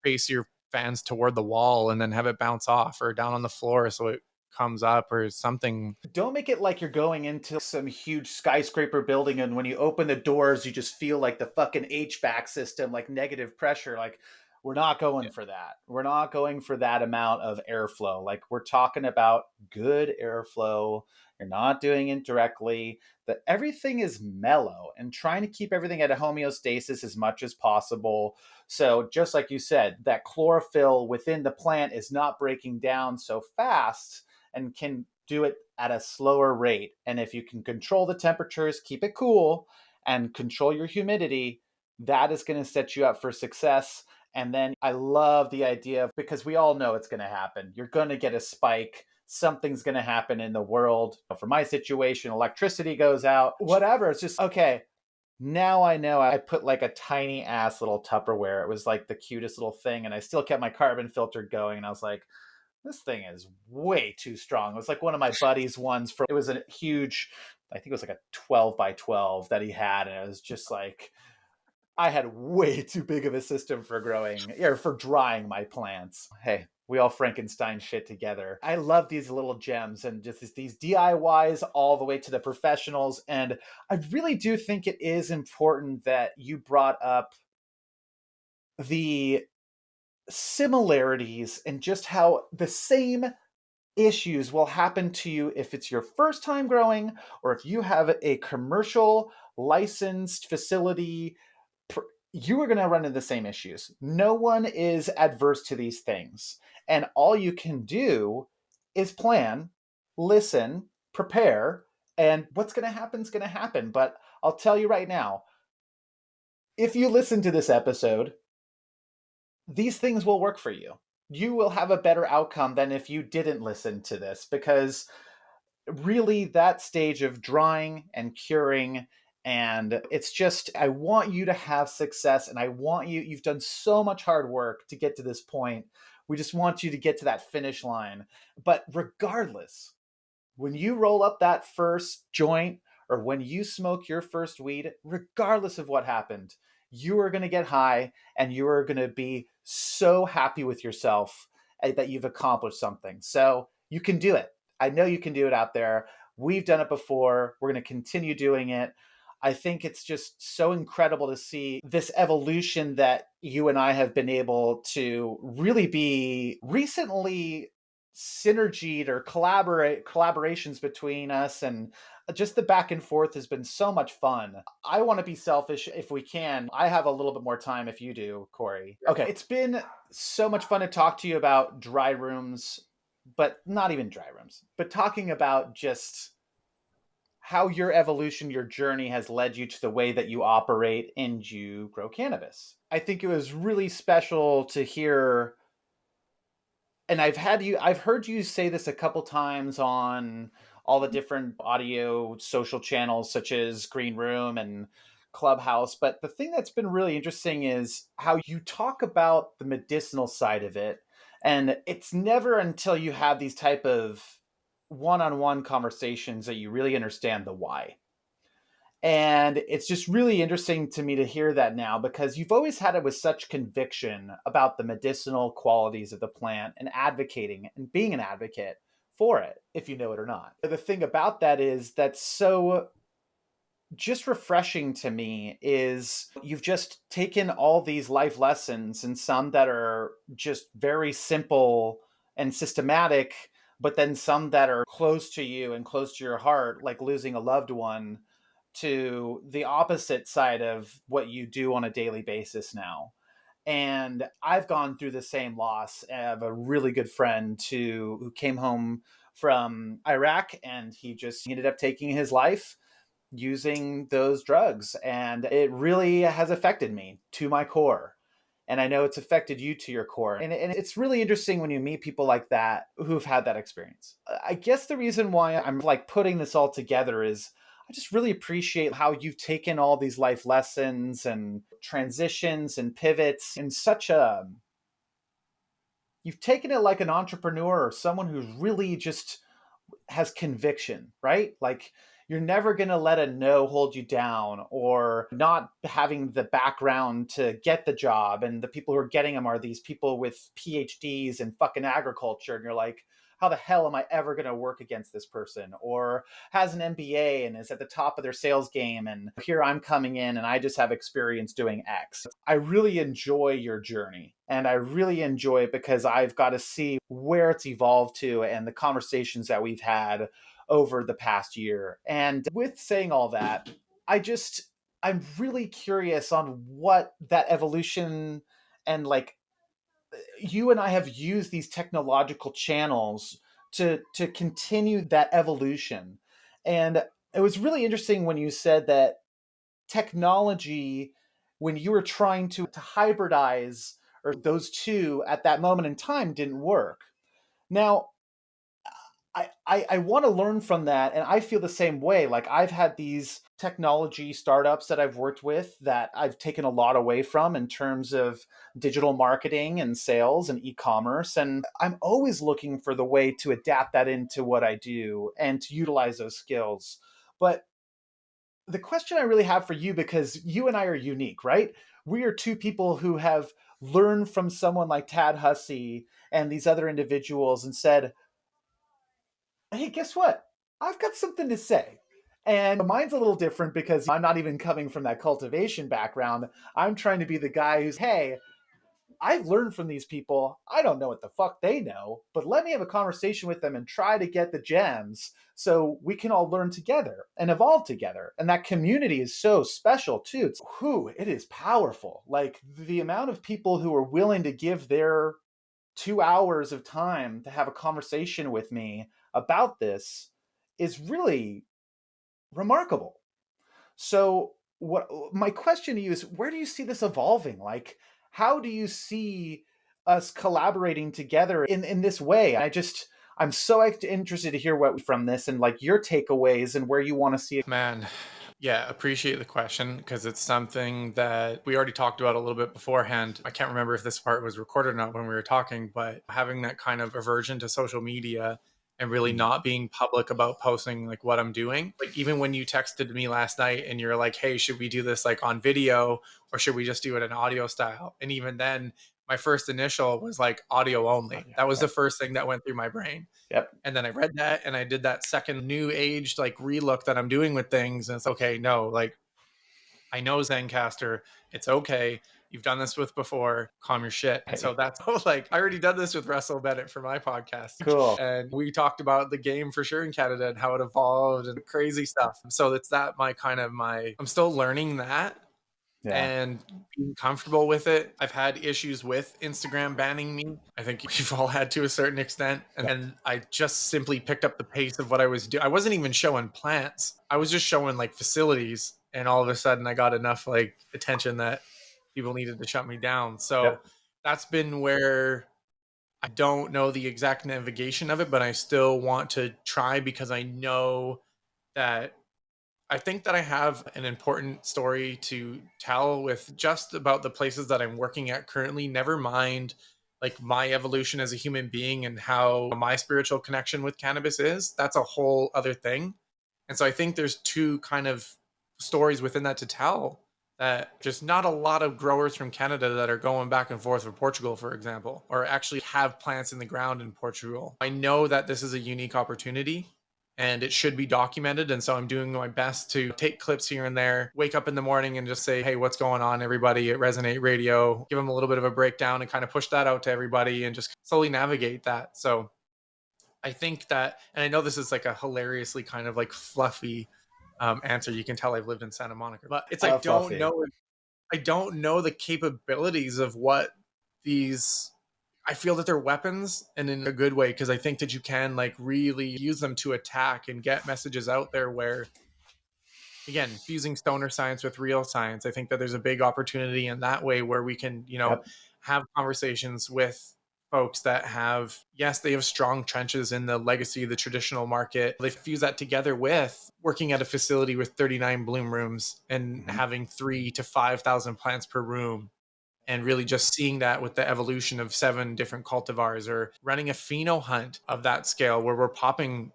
face your fans toward the wall and then have it bounce off or down on the floor so it comes up or something. Don't make it like you're going into some huge skyscraper building and when you open the doors, you just feel like the fucking HVAC system, like negative pressure. Like, we're not going Yeah. for that. We're not going for that amount of airflow. Like, we're talking about good airflow. You're not doing it directly. That everything is mellow and trying to keep everything at a homeostasis as much as possible. So just like you said, that chlorophyll within the plant is not breaking down so fast and can do it at a slower rate. And if you can control the temperatures, keep it cool, and control your humidity, that is going to set you up for success. And then I love the idea of, because we all know it's going to happen. You're going to get a spike. Something's going to happen in the world. For my situation, electricity goes out, whatever. It's just, okay, now I know. I put like a tiny ass little Tupperware. It was like the cutest little thing. And I still kept my carbon filter going. And I was like, this thing is way too strong. It was like one of my buddies' ones for, it was a huge, I think it was like a 12 by 12 that he had. And it was just like, I had way too big of a system for growing, or for drying my plants. Hey, we all Frankenstein shit together. I love these little gems and just these DIYs all the way to the professionals. And I really do think it is important that you brought up the similarities and just how the same issues will happen to you if it's your first time growing or if you have a commercial licensed facility. You are going to run into the same issues. No one is adverse to these things. And all you can do is plan, listen, prepare, and what's going to happen is going to happen. But I'll tell you right now, if you listen to this episode, these things will work for you. You will have a better outcome than if you didn't listen to this, because really that stage of drying and curing And it's just, I want you to have success, and I want you've done so much hard work to get to this point. We just want you to get to that finish line. But regardless, when you roll up that first joint or when you smoke your first weed, regardless of what happened, you are going to get high and you are going to be so happy with yourself that you've accomplished something. So you can do it. I know you can do it out there. We've done it before. We're going to continue doing it. I think it's just so incredible to see this evolution that you and I have been able to really be recently synergied or collaborations between us, and just the back and forth has been so much fun. I want to be selfish if we can. I have a little bit more time if you do, Cory. Okay, it's been so much fun to talk to you about dry rooms, but not even dry rooms, but talking about just how your evolution, your journey has led you to the way that you operate and you grow cannabis. I think it was really special to hear, and I've heard you say this a couple times on all the different audio social channels such as Green Room and Clubhouse. But the thing that's been really interesting is how you talk about the medicinal side of it. And it's never until you have these type of one-on-one conversations that you really understand the why. And it's just really interesting to me to hear that now, because you've always had it with such conviction about the medicinal qualities of the plant and advocating and being an advocate for it, if you know it or not. The thing about that is that's so just refreshing to me is you've just taken all these life lessons, and some that are just very simple and systematic, but then some that are close to you and close to your heart, like losing a loved one, to the opposite side of what you do on a daily basis now. And I've gone through the same loss. I have a really good friend who came home from Iraq, and he just ended up taking his life using those drugs. And it really has affected me to my core. And I know it's affected you to your core. And it's really interesting when you meet people like that who've had that experience. I guess the reason why I'm like putting this all together is I just really appreciate how you've taken all these life lessons and transitions and pivots in such a, you've taken it like an entrepreneur or someone who's really just has conviction, right? Like you're never going to let a no hold you down, or not having the background to get the job. And the people who are getting them are these people with PhDs in fucking agriculture. And you're like, how the hell am I ever going to work against this person? Or has an MBA and is at the top of their sales game. And here I'm coming in and I just have experience doing X. I really enjoy your journey. And I really enjoy it because I've got to see where it's evolved to and the conversations that we've had over the past year. And with saying all that, I'm really curious on what that evolution and like you and I have used these technological channels to continue that evolution. And it was really interesting when you said that technology, when you were trying to hybridize or those two at that moment in time, didn't work. Now, I want to learn from that. And I feel the same way. Like I've had these technology startups that I've worked with that I've taken a lot away from in terms of digital marketing and sales and e-commerce. And I'm always looking for the way to adapt that into what I do and to utilize those skills. But the question I really have for you, because you and I are unique, right? We are two people who have learned from someone like Tad Hussey and these other individuals and said, hey, guess what? I've got something to say. And mine's a little different because I'm not even coming from that cultivation background. I'm trying to be the guy who's, hey, I've learned from these people. I don't know what the fuck they know, but let me have a conversation with them and try to get the gems so we can all learn together and evolve together. And that community is so special too. It is powerful. Like the amount of people who are willing to give their 2 hours of time to have a conversation with me about this is really remarkable. So what my question to you is, where do you see this evolving? Like how do you see us collaborating together in this way? I'm so interested to hear what from this and like your takeaways and where you want to see it. Man, Yeah, appreciate the question because it's something that we already talked about a little bit beforehand. I can't remember if this part was recorded or not when we were talking, but having that kind of aversion to social media and really Mm. not being public about posting like what I'm doing. Like even when you texted me last night and you're like, "Hey, should we do this like on video or should we just do it in audio style?" And even then, my first initial was like audio Oh, only. yeah. That was Yep. the first thing that went through my brain. Yep. And then I read that and I did that second new age like relook that I'm doing with things. And it's okay, no, like I know Zencaster, it's okay. You've done this with before, calm your shit. And so Hey, that's like I already done this with Russell Bennett for my podcast. cool. And we talked about the game for sure in Canada and how it evolved and crazy stuff. So it's that my kind of my I'm still learning that Yeah. and being comfortable with it. I've had issues with Instagram banning me. I think we've all had to a certain extent. And I just simply picked up the pace of what I was doing. I wasn't even showing plants. I was just showing like facilities. And all of a sudden I got enough like attention that people needed to shut me down. So Yep. that's been where I don't know the exact navigation of it, but I still want to try because I know that I think that I have an important story to tell with just about the places that I'm working at currently, never mind like my evolution as a human being and how my spiritual connection with cannabis is. That's a whole other thing. And so I think there's two kind of stories within that to tell that just not a lot of growers from Canada that are going back and forth for Portugal, for example, or actually have plants in the ground in Portugal. I know that this is a unique opportunity and it should be documented. And so I'm doing my best to take clips here and there, wake up in the morning and just say, hey, what's going on, everybody at Resonate Radio? Give them a little bit of a breakdown and kind of push that out to everybody and just slowly navigate that. So I think that, and I know this is like a hilariously kind of like fluffy answer. You can tell I've lived in Santa Monica, but it's like, Fluffy. I don't know the capabilities of what these I feel that they're weapons and in a good way because I think that you can like really use them to attack and get messages out there where again fusing stoner science with real science. I think that there's a big opportunity in that way where we can, Yep. have conversations with folks that have yes, they have strong trenches in the legacy of the traditional market. They fuse that together with working at a facility with 39 bloom rooms and Mhm. having 3 to 5,000 plants per room and really just seeing that with the evolution of 7 different cultivars or running a pheno hunt of that scale where we're popping,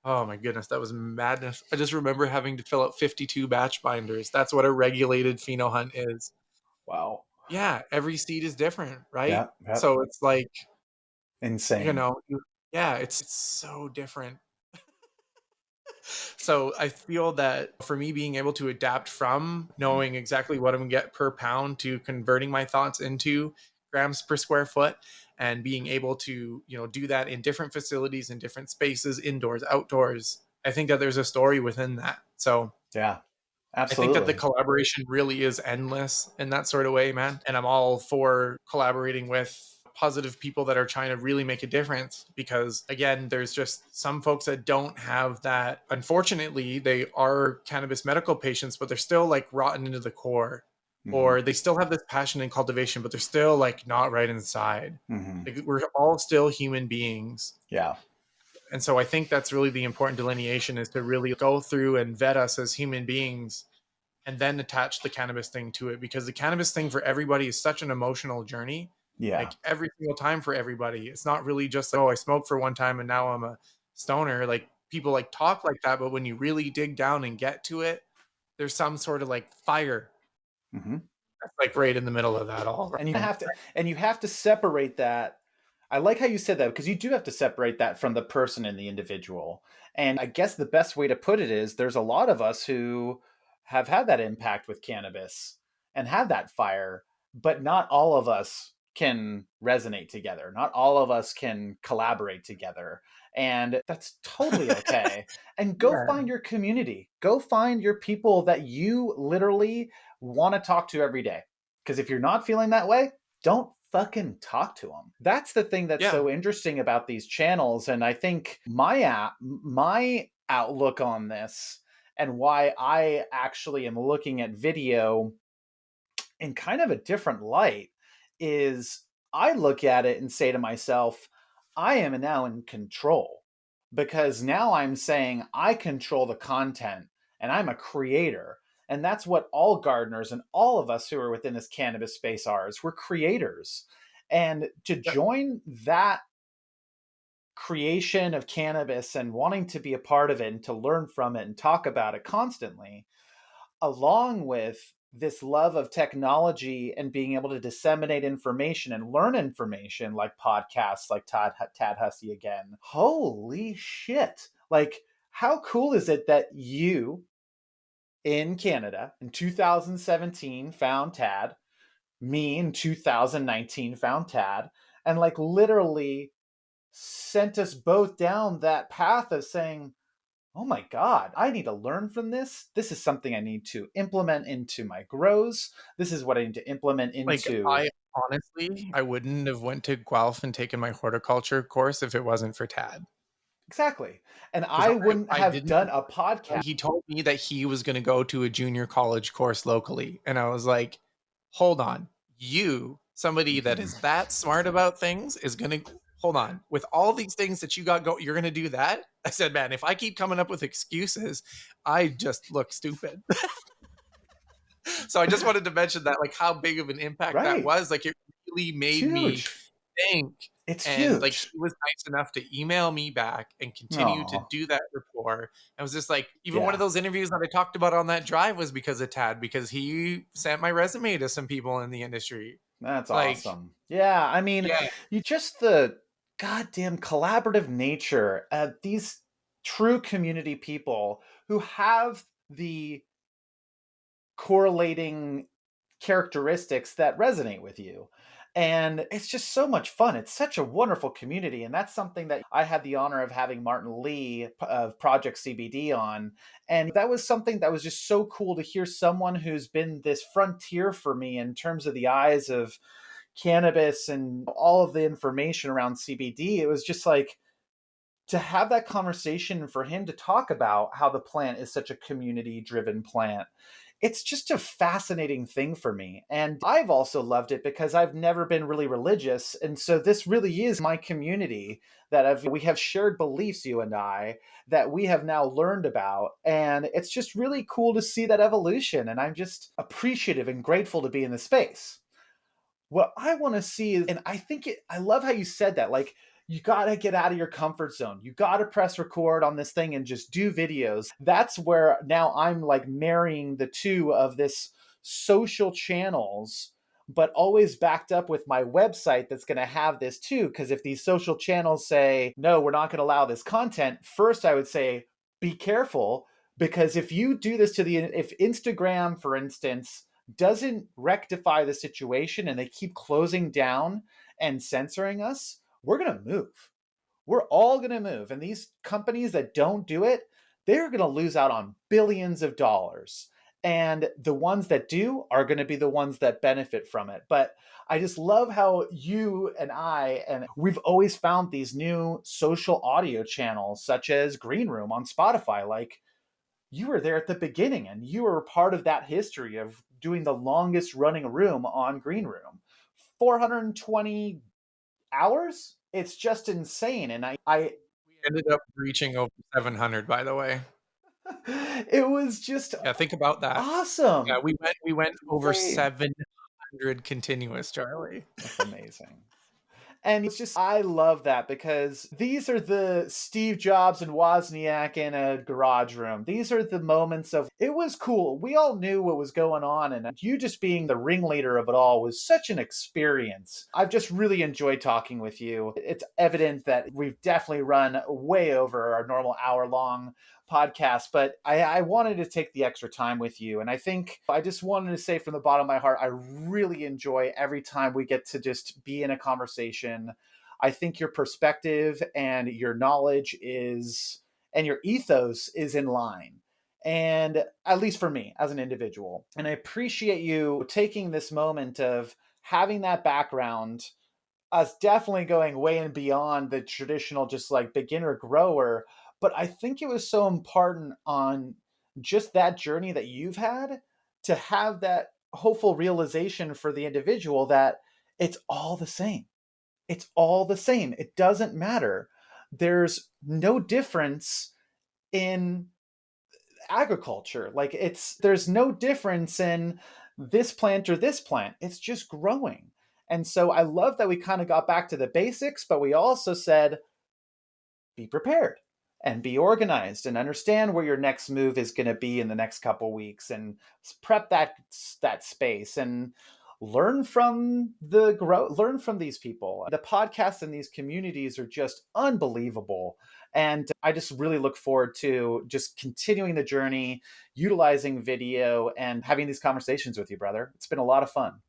oh my goodness, that was madness. I just remember having to fill out 52 batch binders. That's what a regulated pheno hunt is. Wow. Yeah, every seed is different, right? Yep. Yep. So it's like, Insane. yeah, it's so different. So I feel that for me being able to adapt from knowing exactly what I'm gonna get per pound to converting my thoughts into grams per square foot and being able to, do that in different facilities in different spaces, indoors, outdoors. I think that there's a story within that. So Yeah. I think that the Absolutely. collaboration really is endless in that sort of way, man. And I'm all for collaborating with positive people that are trying to really make a difference because again there's just some folks that don't have that. Unfortunately, they are cannabis medical patients but they're still like rotten into the core, Hmm. or they still have this passion in cultivation but they're still like not right inside. Hmm. Like, we're all still human beings. Yeah. And so I think that's really the important delineation, is to really go through and vet us as human beings and then attach the cannabis thing to it, because the cannabis thing for everybody is such an emotional journey. Yeah. Like every single time for everybody, it's not really just like, oh, I smoked for one time and now I'm a stoner. Like people like talk like that, but when you really dig down and get to it, there's some sort of like fire Hmm. that's like right in the middle of that all. And you have to separate that. I like how you said that because you do have to separate that from the person and the individual. And I guess the best way to put it is there's a lot of us who have had that impact with cannabis and have that fire, but not all of us can resonate together. Not all of us can collaborate together. And that's totally okay. And go Yeah. find your community. Go find your people that you literally want to talk to every day. Because if you're not feeling that way, don't fucking talk to them. That's the thing that's Yeah. so interesting about these channels. And I think my outlook on this and why I actually am looking at video in kind of a different light is I look at it and say to myself, I am now in control because now I'm saying I control the content and I'm a creator. And that's what all gardeners and all of us who are within this cannabis space are, is we're creators. And to join that creation of cannabis and wanting to be a part of it and to learn from it and talk about it constantly, along with this love of technology and being able to disseminate information and learn information like podcasts like Tad Hussey again. Holy shit. Like, how cool is it that you in Canada in 2017 found Tad, me in 2019 found Tad, and like literally sent us both down that path of saying, oh my God, I need to learn from this. This is something I need to implement into my grows. This is what I need to implement Like, into. I honestly, I wouldn't have went to Guelph and taken my horticulture course if it wasn't for Tad. Exactly. And Because I wouldn't I have didn't. done a podcast. He told me that he was going to go to a junior college course locally, and I was like, "Hold on, you, somebody that is that smart about things, is going to hold on with all these things that you got go. You're going to do that?" I said, "Man, if I keep coming up with excuses, I just look stupid." So I just wanted to mention that, like, how big of an impact that Right. was. Like, it really It's made me huge. think. It's And like, huge. he was nice enough to email me back and continue to Oh, do that rapport. I was just like, even one of yeah. those interviews that I talked about on that drive was because of Tad, because he sent my resume to some people in the industry. That's Like, awesome. Yeah. I mean, yeah, you just the goddamn collaborative nature of these true community people who have the correlating characteristics that resonate with you. And it's just so much fun. It's such a wonderful community. And that's something that I had the honor of having Martin Lee of Project CBD on. And that was something that was just so cool to hear someone who's been this frontier for me in terms of the eyes of cannabis and all of the information around CBD. It was just like, to have that conversation for him to talk about how the plant is such a community driven plant, it's just a fascinating thing for me. And I've also loved it because I've never been really religious. And so this really is my community that we have shared beliefs, you and I, that we have now learned about. And it's just really cool to see that evolution. And I'm just appreciative and grateful to be in the space. What I want to see is, and I think I love how you said that, like, you got to get out of your comfort zone. You got to press record on this thing and just do videos. That's where now I'm like marrying the two of this social channels, but always backed up with my website that's going to have this too. Because if these social channels say, no, we're not going to allow this content, first I would say, be careful. Because if you do this if Instagram, for instance, doesn't rectify the situation and they keep closing down and censoring us, we're going to move. We're all going to move. And these companies that don't do it, they're going to lose out on billions of dollars. And the ones that do are going to be the ones that benefit from it. But I just love how you and we've always found these new social audio channels, such as Green Room on Spotify. Like, you were there at the beginning and you were part of that history of doing the longest running room on Green Room. 420 hours? It's just insane. And I we ended up reaching over 700, by the way. it was just Yeah, think about that. Yeah, awesome. we went over Insane. 700 continuous, Charlie. That's amazing. And it's just, I love that because these are the Steve Jobs and Wozniak in a garage room. These are the moments of, it was cool. We all knew what was going on. And you just being the ringleader of it all was such an experience. I've just really enjoyed talking with you. It's evident that we've definitely run way over our normal hour long podcast, but I wanted to take the extra time with you. And I think I just wanted to say from the bottom of my heart, I really enjoy every time we get to just be in a conversation. I think your perspective and your knowledge and your ethos is in line. And at least for me as an individual. And I appreciate you taking this moment of having that background, us definitely going way and beyond the traditional just like beginner grower. But I think it was so important on just that journey that you've had to have that hopeful realization for the individual that it's all the same. It's all the same. It doesn't matter. There's no difference in agriculture. Like there's no difference in this plant or this plant. It's just growing. And so I love that we kind of got back to the basics, but we also said, be prepared and be organized and understand where your next move is going to be in the next couple weeks, and prep that space and learn from learn from these people. The podcasts and these communities are just unbelievable, and I just really look forward to just continuing the journey, utilizing video, and having these conversations with you, brother. It's been a lot of fun.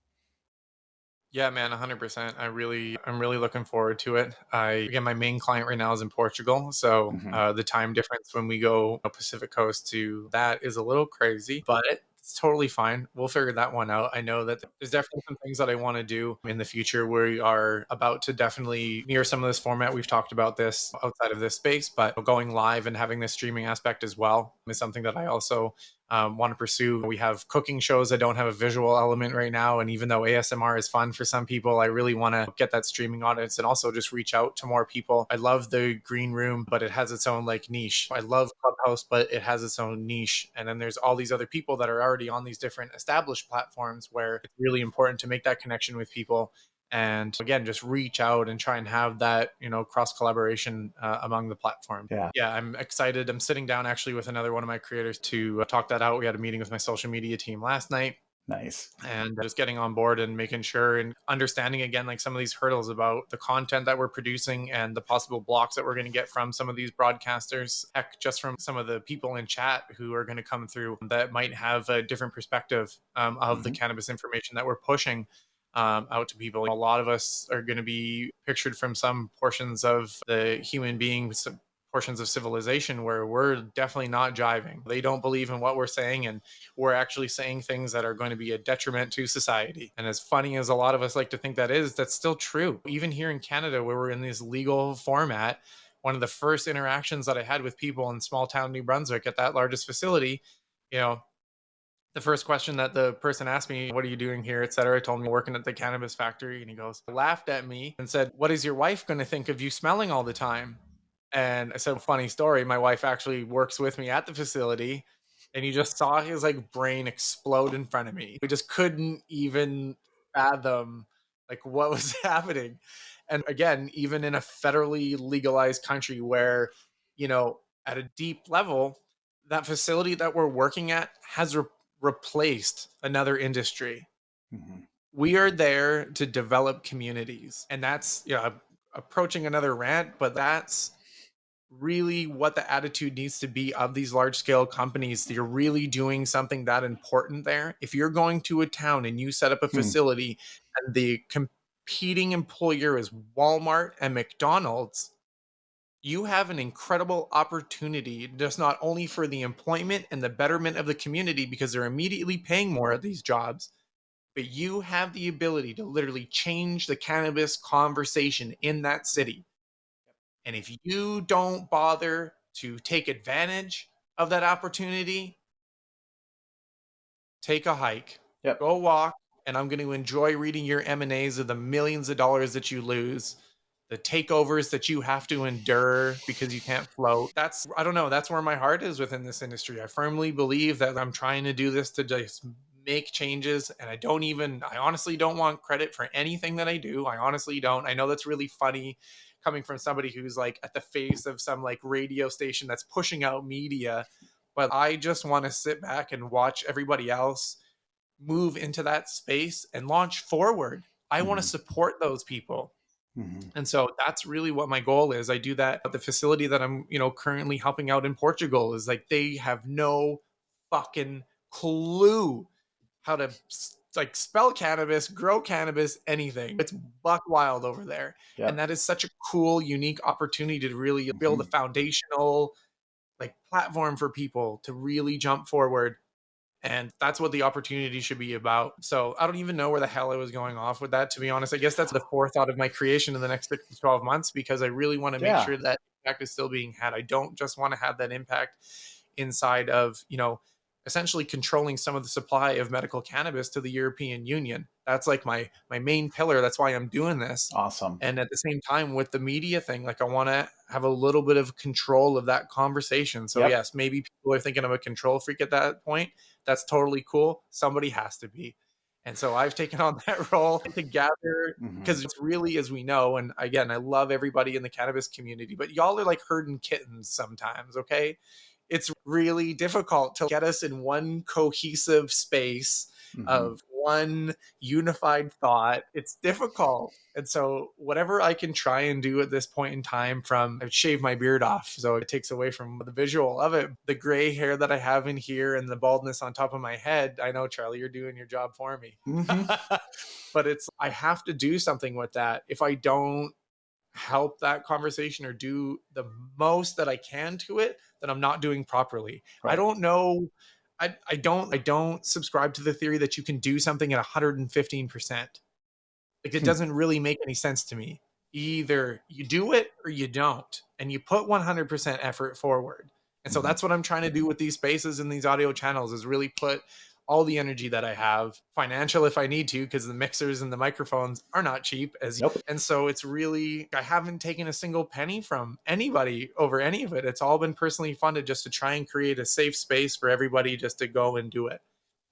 Yeah, man, 100%. I'm really looking forward to it. Again, my main client right now is in Portugal. So Mm-hmm. the time difference when we go Pacific Coast to that is a little crazy, but it's totally fine. We'll figure that one out. I know that there's definitely some things that I want to do in the future. We are about to definitely mirror some of this format. We've talked about this outside of this space, but going live and having this streaming aspect as well is something that I also want to pursue. We have cooking shows that don't have a visual element right now. And even though ASMR is fun for some people, I really want to get that streaming audience and also just reach out to more people. I love the green room, but it has its own like niche. I love Clubhouse, but it has its own niche. And then there's all these other people that are already on these different established platforms where it's really important to make that connection with people. And again, just reach out and try and have that, cross collaboration among the platform. Yeah, I'm excited. I'm sitting down actually with another one of my creators to talk that out. We had a meeting with my social media team last night. Nice. And just getting on board and making sure and understanding again, like some of these hurdles about the content that we're producing and the possible blocks that we're going to get from some of these broadcasters. Heck, just from some of the people in chat who are going to come through that might have a different perspective of the cannabis information that we're pushing out to people. A lot of us are going to be pictured from some portions of the human being, some portions of civilization where we're definitely not jiving. They don't believe in what we're saying, and we're actually saying things that are going to be a detriment to society. And as funny as a lot of us like to think that is, that's still true. Even here in Canada, where we're in this legal format, one of the first interactions that I had with people in small town New Brunswick at that largest facility, the first question that the person asked me, what are you doing here, et cetera, I told me working at the cannabis factory. And he laughed at me and said, what is your wife going to think of you smelling all the time? And I said, funny story. My wife actually works with me at the facility. And you just saw his brain explode in front of me. We just couldn't even fathom what was happening. And again, even in a federally legalized country where, at a deep level, that facility that we're working at has replaced another industry. We are there to develop communities. And that's, approaching another rant, but that's really what the attitude needs to be of these large scale companies. You're really doing something that important there. If you're going to a town and you set up a facility and the competing employer is Walmart and McDonald's, you have an incredible opportunity, just not only for the employment and the betterment of the community because they're immediately paying more at these jobs, but you have the ability to literally change the cannabis conversation in that city. And if you don't bother to take advantage of that opportunity, take a hike, go walk, and I'm going to enjoy reading your M&As of the millions of dollars that you lose, the takeovers that you have to endure because you can't float. I don't know, that's where my heart is within this industry. I firmly believe that I'm trying to do this to just make changes, and I honestly don't want credit for anything that I do. I honestly don't. I know that's really funny coming from somebody who's at the face of some radio station that's pushing out media, but I just want to sit back and watch everybody else move into that space and launch forward. I want to support those people. And so that's really what my goal is. I do that at the facility that I'm, currently helping out in Portugal. Is they have no fucking clue how to spell cannabis, grow cannabis, anything. It's buck wild over there. And that is such a cool, unique opportunity to really build a foundational platform for people to really jump forward. And that's what the opportunity should be about. So I don't even know where the hell I was going off with that, to be honest. I guess that's the forethought of my creation in the next 6 to 12 months, because I really want to make sure that impact is still being had. I don't just want to have that impact inside of, essentially controlling some of the supply of medical cannabis to the European Union. That's like my main pillar. That's why I'm doing this. Awesome. And at the same time with the media thing, like I want to have a little bit of control of that conversation. So Yep. yes, maybe people are thinking I'm a control freak at that point. That's totally cool. Somebody has to be. And so I've taken on that role to gather, Mhm. because it's really, as we know, and again, I love everybody in the cannabis community, but y'all are like herding kittens sometimes, okay? It's really difficult to get us in one cohesive space Mhm. of one unified thought. It's difficult. And so whatever I can try and do at this point in time, from I've shaved my beard off, so it takes away from the visual of it. The gray hair that I have in here and the baldness on top of my head. I know, Charlie, you're doing your job for me. Mhm. But it's, I have to do something with that. If I don't help that conversation or do the most that I can to it, then I'm not doing properly. I Right. don't know. I don't subscribe to the theory that you can do something at 115%. Like, it Hmm. doesn't really make any sense to me. Either you do it or you don't, and you put 100% effort forward. And so Mhm. that's what I'm trying to do with these spaces and these audio channels, is really put all the energy that I have, financial if I need to, because the mixers and the microphones are not cheap, as Nope. and so it's really, I haven't taken a single penny from anybody over any of it. It's all been personally funded, just to try and create a safe space for everybody just to go and do it.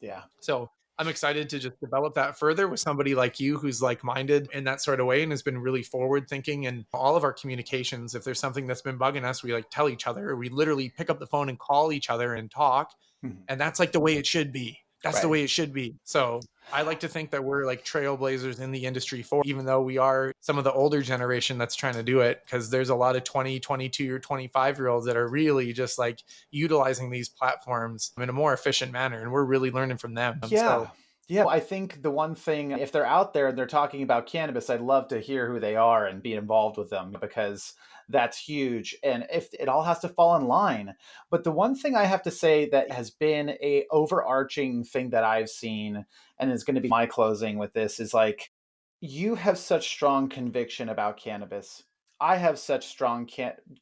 Yeah. So I'm excited to just develop that further with somebody like you, who's like minded in that sort of way and has been really forward thinking. And all of our communications, if there's something that's been bugging us, we like tell each other, or we literally pick up the phone and call each other and talk. Mhm. And that's like the way it should be. That's the Right. way it should be. So I like to think that we're like trailblazers in the industry, for even though we are some of the older generation that's trying to do it, because there's a lot of 20, 22, or 25-year-olds that are really just like utilizing these platforms in a more efficient manner, and we're really learning from them. Yeah. So Yeah. I think the one thing, if they're out there and they're talking about cannabis, I'd love to hear who they are and be involved with them, because that's huge. And if it all has to fall in line. But the one thing I have to say that has been a overarching thing that I've seen, and is going to be my closing with this, is like, you have such strong conviction about cannabis. I have such strong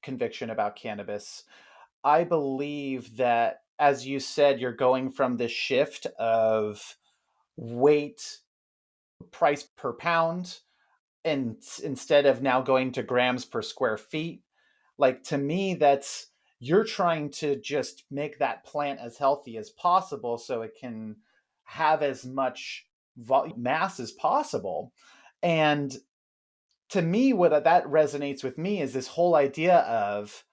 conviction about cannabis. I believe that, as you said, you're going from this shift of weight, price per pound, and instead of now going to grams per square feet. Like, to me, that's, you're trying to just make that plant as healthy as possible so it can have as much mass as possible. And to me, what that resonates with me is this whole idea of,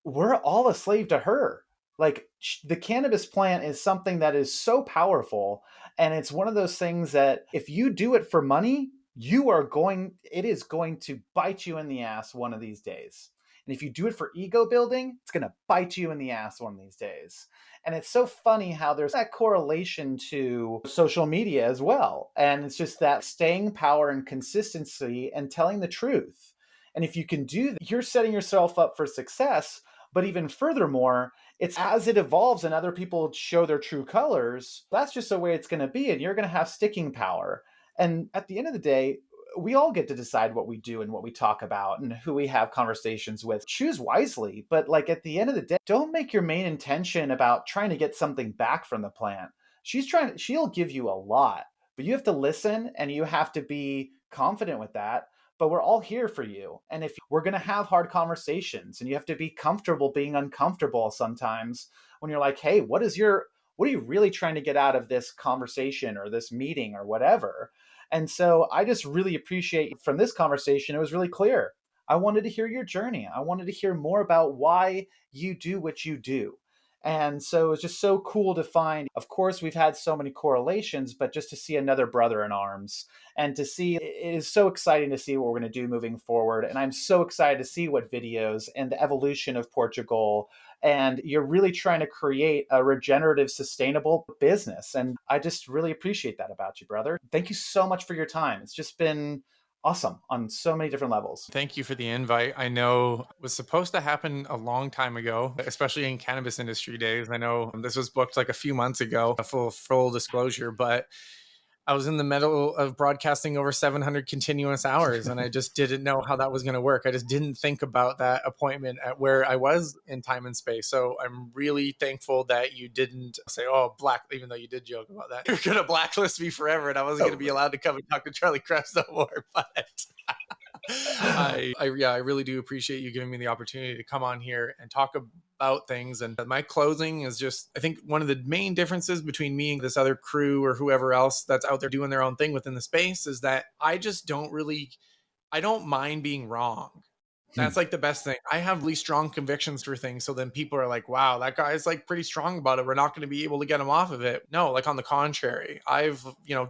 we're all a slave to her. Like, the cannabis plant is something that is so powerful, and it's one of those things that if you do it for money, it is going to bite you in the ass one of these days. And if you do it for ego building, it's going to bite you in the ass one of these days. And it's so funny how there's that correlation to social media as well. And it's just that staying power and consistency and telling the truth. And if you can do that, you're setting yourself up for success. But even furthermore, it's as it evolves and other people show their true colors, that's just the way it's going to be. And you're going to have sticking power. And at the end of the day, we all get to decide what we do and what we talk about and who we have conversations with. Choose wisely. But like, at the end of the day, don't make your main intention about trying to get something back from the plant. She'll give you a lot, but you have to listen and you have to be confident with that. But we're all here for you. And if we're going to have hard conversations, and you have to be comfortable being uncomfortable sometimes, when you're like, hey, what are you really trying to get out of this conversation or this meeting or whatever? And so I just really appreciate, from this conversation, it was really clear. I wanted to hear your journey. I wanted to hear more about why you do what you do. And so it's just so cool to find. Of course, we've had so many correlations, but just to see another brother in arms, and to see, it is so exciting to see what we're going to do moving forward. And I'm so excited to see what videos and the evolution of Portugal. And you're really trying to create a regenerative, sustainable business. And I just really appreciate that about you, brother. Thank you so much for your time. It's just been awesome on so many different levels. thank you for the invite. I know it was supposed to happen a long time ago, especially in cannabis industry days. I know this was booked like a few months ago, a full disclosure, but I was in the middle of broadcasting over 700 continuous hours, and I just didn't know how that was going to work. I just didn't think about that appointment at where I was in time and space. So I'm really thankful that you didn't say, "Oh, even though you did joke about that. You're going to blacklist me forever, and I wasn't going to be allowed to come and talk to Charlie Krebs no more." But I really do appreciate you giving me the opportunity to come on here and talk about things. And my closing is just, I think one of the main differences between me and this other crew or whoever else that's out there doing their own thing within the space is that I don't mind being wrong. That's like the best thing. I have really strong convictions for things. So then people are like, wow, that guy's like pretty strong about it. We're not going to be able to get him off of it. No, like on the contrary, I've,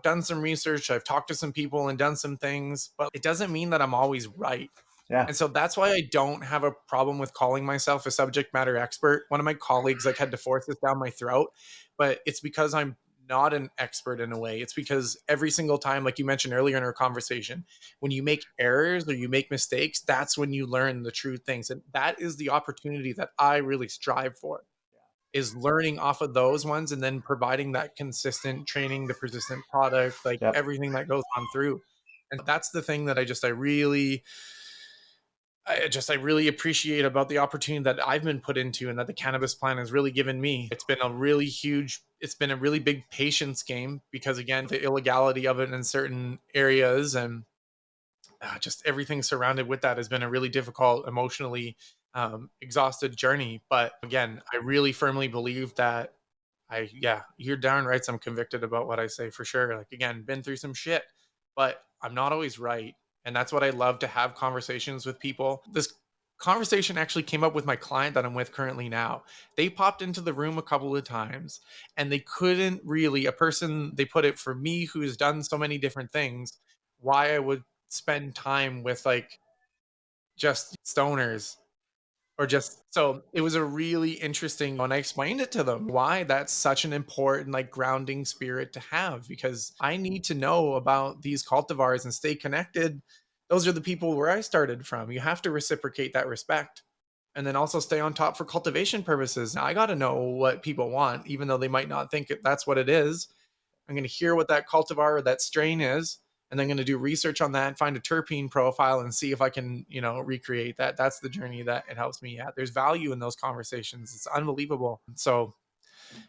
done some research. I've talked to some people and done some things, but it doesn't mean that I'm always right. Yeah. And so that's why I don't have a problem with calling myself a subject matter expert. One of my colleagues had to force this down my throat, but it's because I'm not an expert in a way. It's because every single time, like you mentioned earlier in our conversation, when you make errors or you make mistakes, that's when you learn the true things. And that is the opportunity that I really strive for, is learning off of those ones and then providing that consistent training, the persistent product, everything that goes on through. And that's the thing that I really appreciate about the opportunity that I've been put into and that the cannabis plan has really given me. It's been a really big patience game because, again, the illegality of it in certain areas and just everything surrounded with that has been a really difficult, emotionally exhausted journey. But again, I really firmly believe that you're darn right. I'm convicted about what I say for sure. Like, again, been through some shit, but I'm not always right. And that's what I love, to have conversations with people. This conversation actually came up with my client that I'm with currently now. They popped into the room a couple of times and they couldn't really, they put it, for me who has done so many different things, why I would spend time with just stoners. So it was a really interesting when I explained it to them, why that's such an important grounding spirit to have, because I need to know about these cultivars and stay connected. Those are the people where I started from. You have to reciprocate that respect and then also stay on top for cultivation purposes. Now, I got to know what people want, even though they might not think that's what it is. I'm going to hear what that cultivar or that strain is, and then going to do research on that and find a terpene profile and see if I can, recreate that. That's the journey that it helps me at. There's value in those conversations. It's unbelievable. So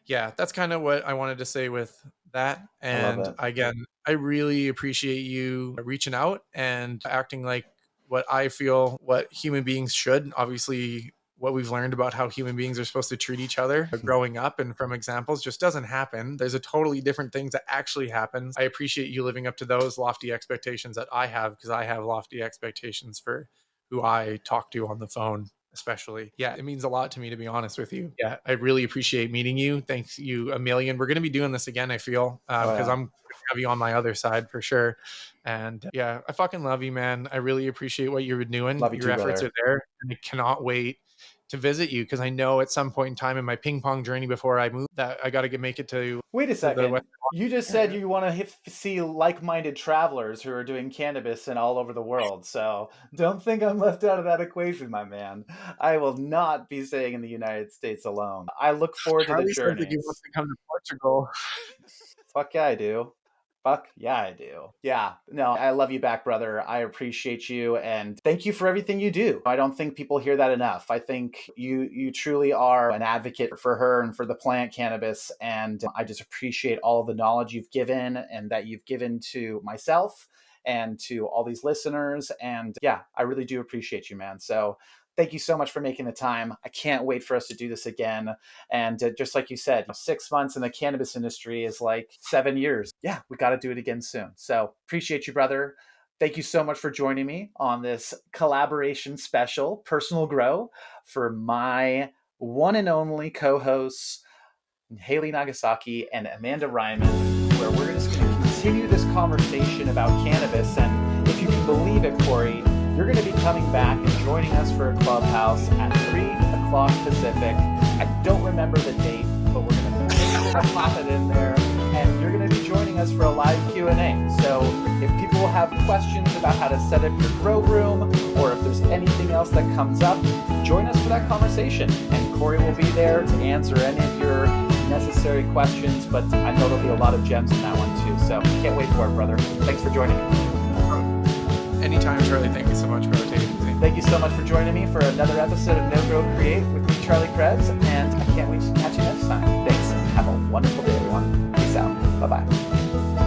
yeah, that's kind of what I wanted to say with that. And again, I really appreciate you reaching out and acting like what I feel what human beings should. Obviously, what we've learned about how human beings are supposed to treat each other growing up and from examples just doesn't happen. There's a totally different things that actually happens. I appreciate you living up to those lofty expectations that I have, because I have lofty expectations for who I talk to on the phone, especially. Yeah, it means a lot to me, to be honest with you. Yeah, I really appreciate meeting you. Thanks you a million. We're going to be doing this again, I feel, because I'm going to have you on my other side for sure. And yeah, I fucking love you, man. I really appreciate what you've been doing. Your efforts are there, and I cannot wait to visit you, because I know at some point in time in my ping pong journey before I move that I got to make it to. Wait a second. You just said you want to see like-minded travelers who are doing cannabis and all over the world. So don't think I'm left out of that equation, my man. I will not be staying in the United States alone. I look forward to the journey. He wants to come to Portugal. Fuck yeah, I do. Fuck yeah, I do. Yeah, no, I love you back, brother. I appreciate you, and thank you for everything you do. I don't think people hear that enough. I think you truly are an advocate for her and for the plant cannabis, and I just appreciate all of the knowledge you've given and that you've given to myself and to all these listeners. And yeah, I really do appreciate you, man. So thank you so much for making the time. I can't wait for us to do this again. And just like you said, 6 months in the cannabis industry is like 7 years. Yeah, we got to do it again soon. So appreciate you, brother. Thank you so much for joining me on this collaboration special, Personal Grow, for my one and only co-hosts, Haley Nagasaki and Amanda Ryman, where we're just going to continue this conversation about cannabis. And if you can believe it, Cory, you're going to be coming back and joining us for a clubhouse at 3 o'clock Pacific. I don't remember the date, but we're going to pop it in there. And you're going to be joining us for a live Q&A. So if people have questions about how to set up your grow room, or if there's anything else that comes up, join us for that conversation. And Cory will be there to answer any of your necessary questions, but I know there'll be a lot of gems in that one too. So can't wait for it, brother. Thanks for joining me. Anytime, Charlie. Thank you so much for taking me. Thank you so much for joining me for another episode of No Grow Create with me, Charlie Crebs, and I can't wait to catch you next time. Thanks. Have a wonderful day, everyone. Peace out. Bye-bye.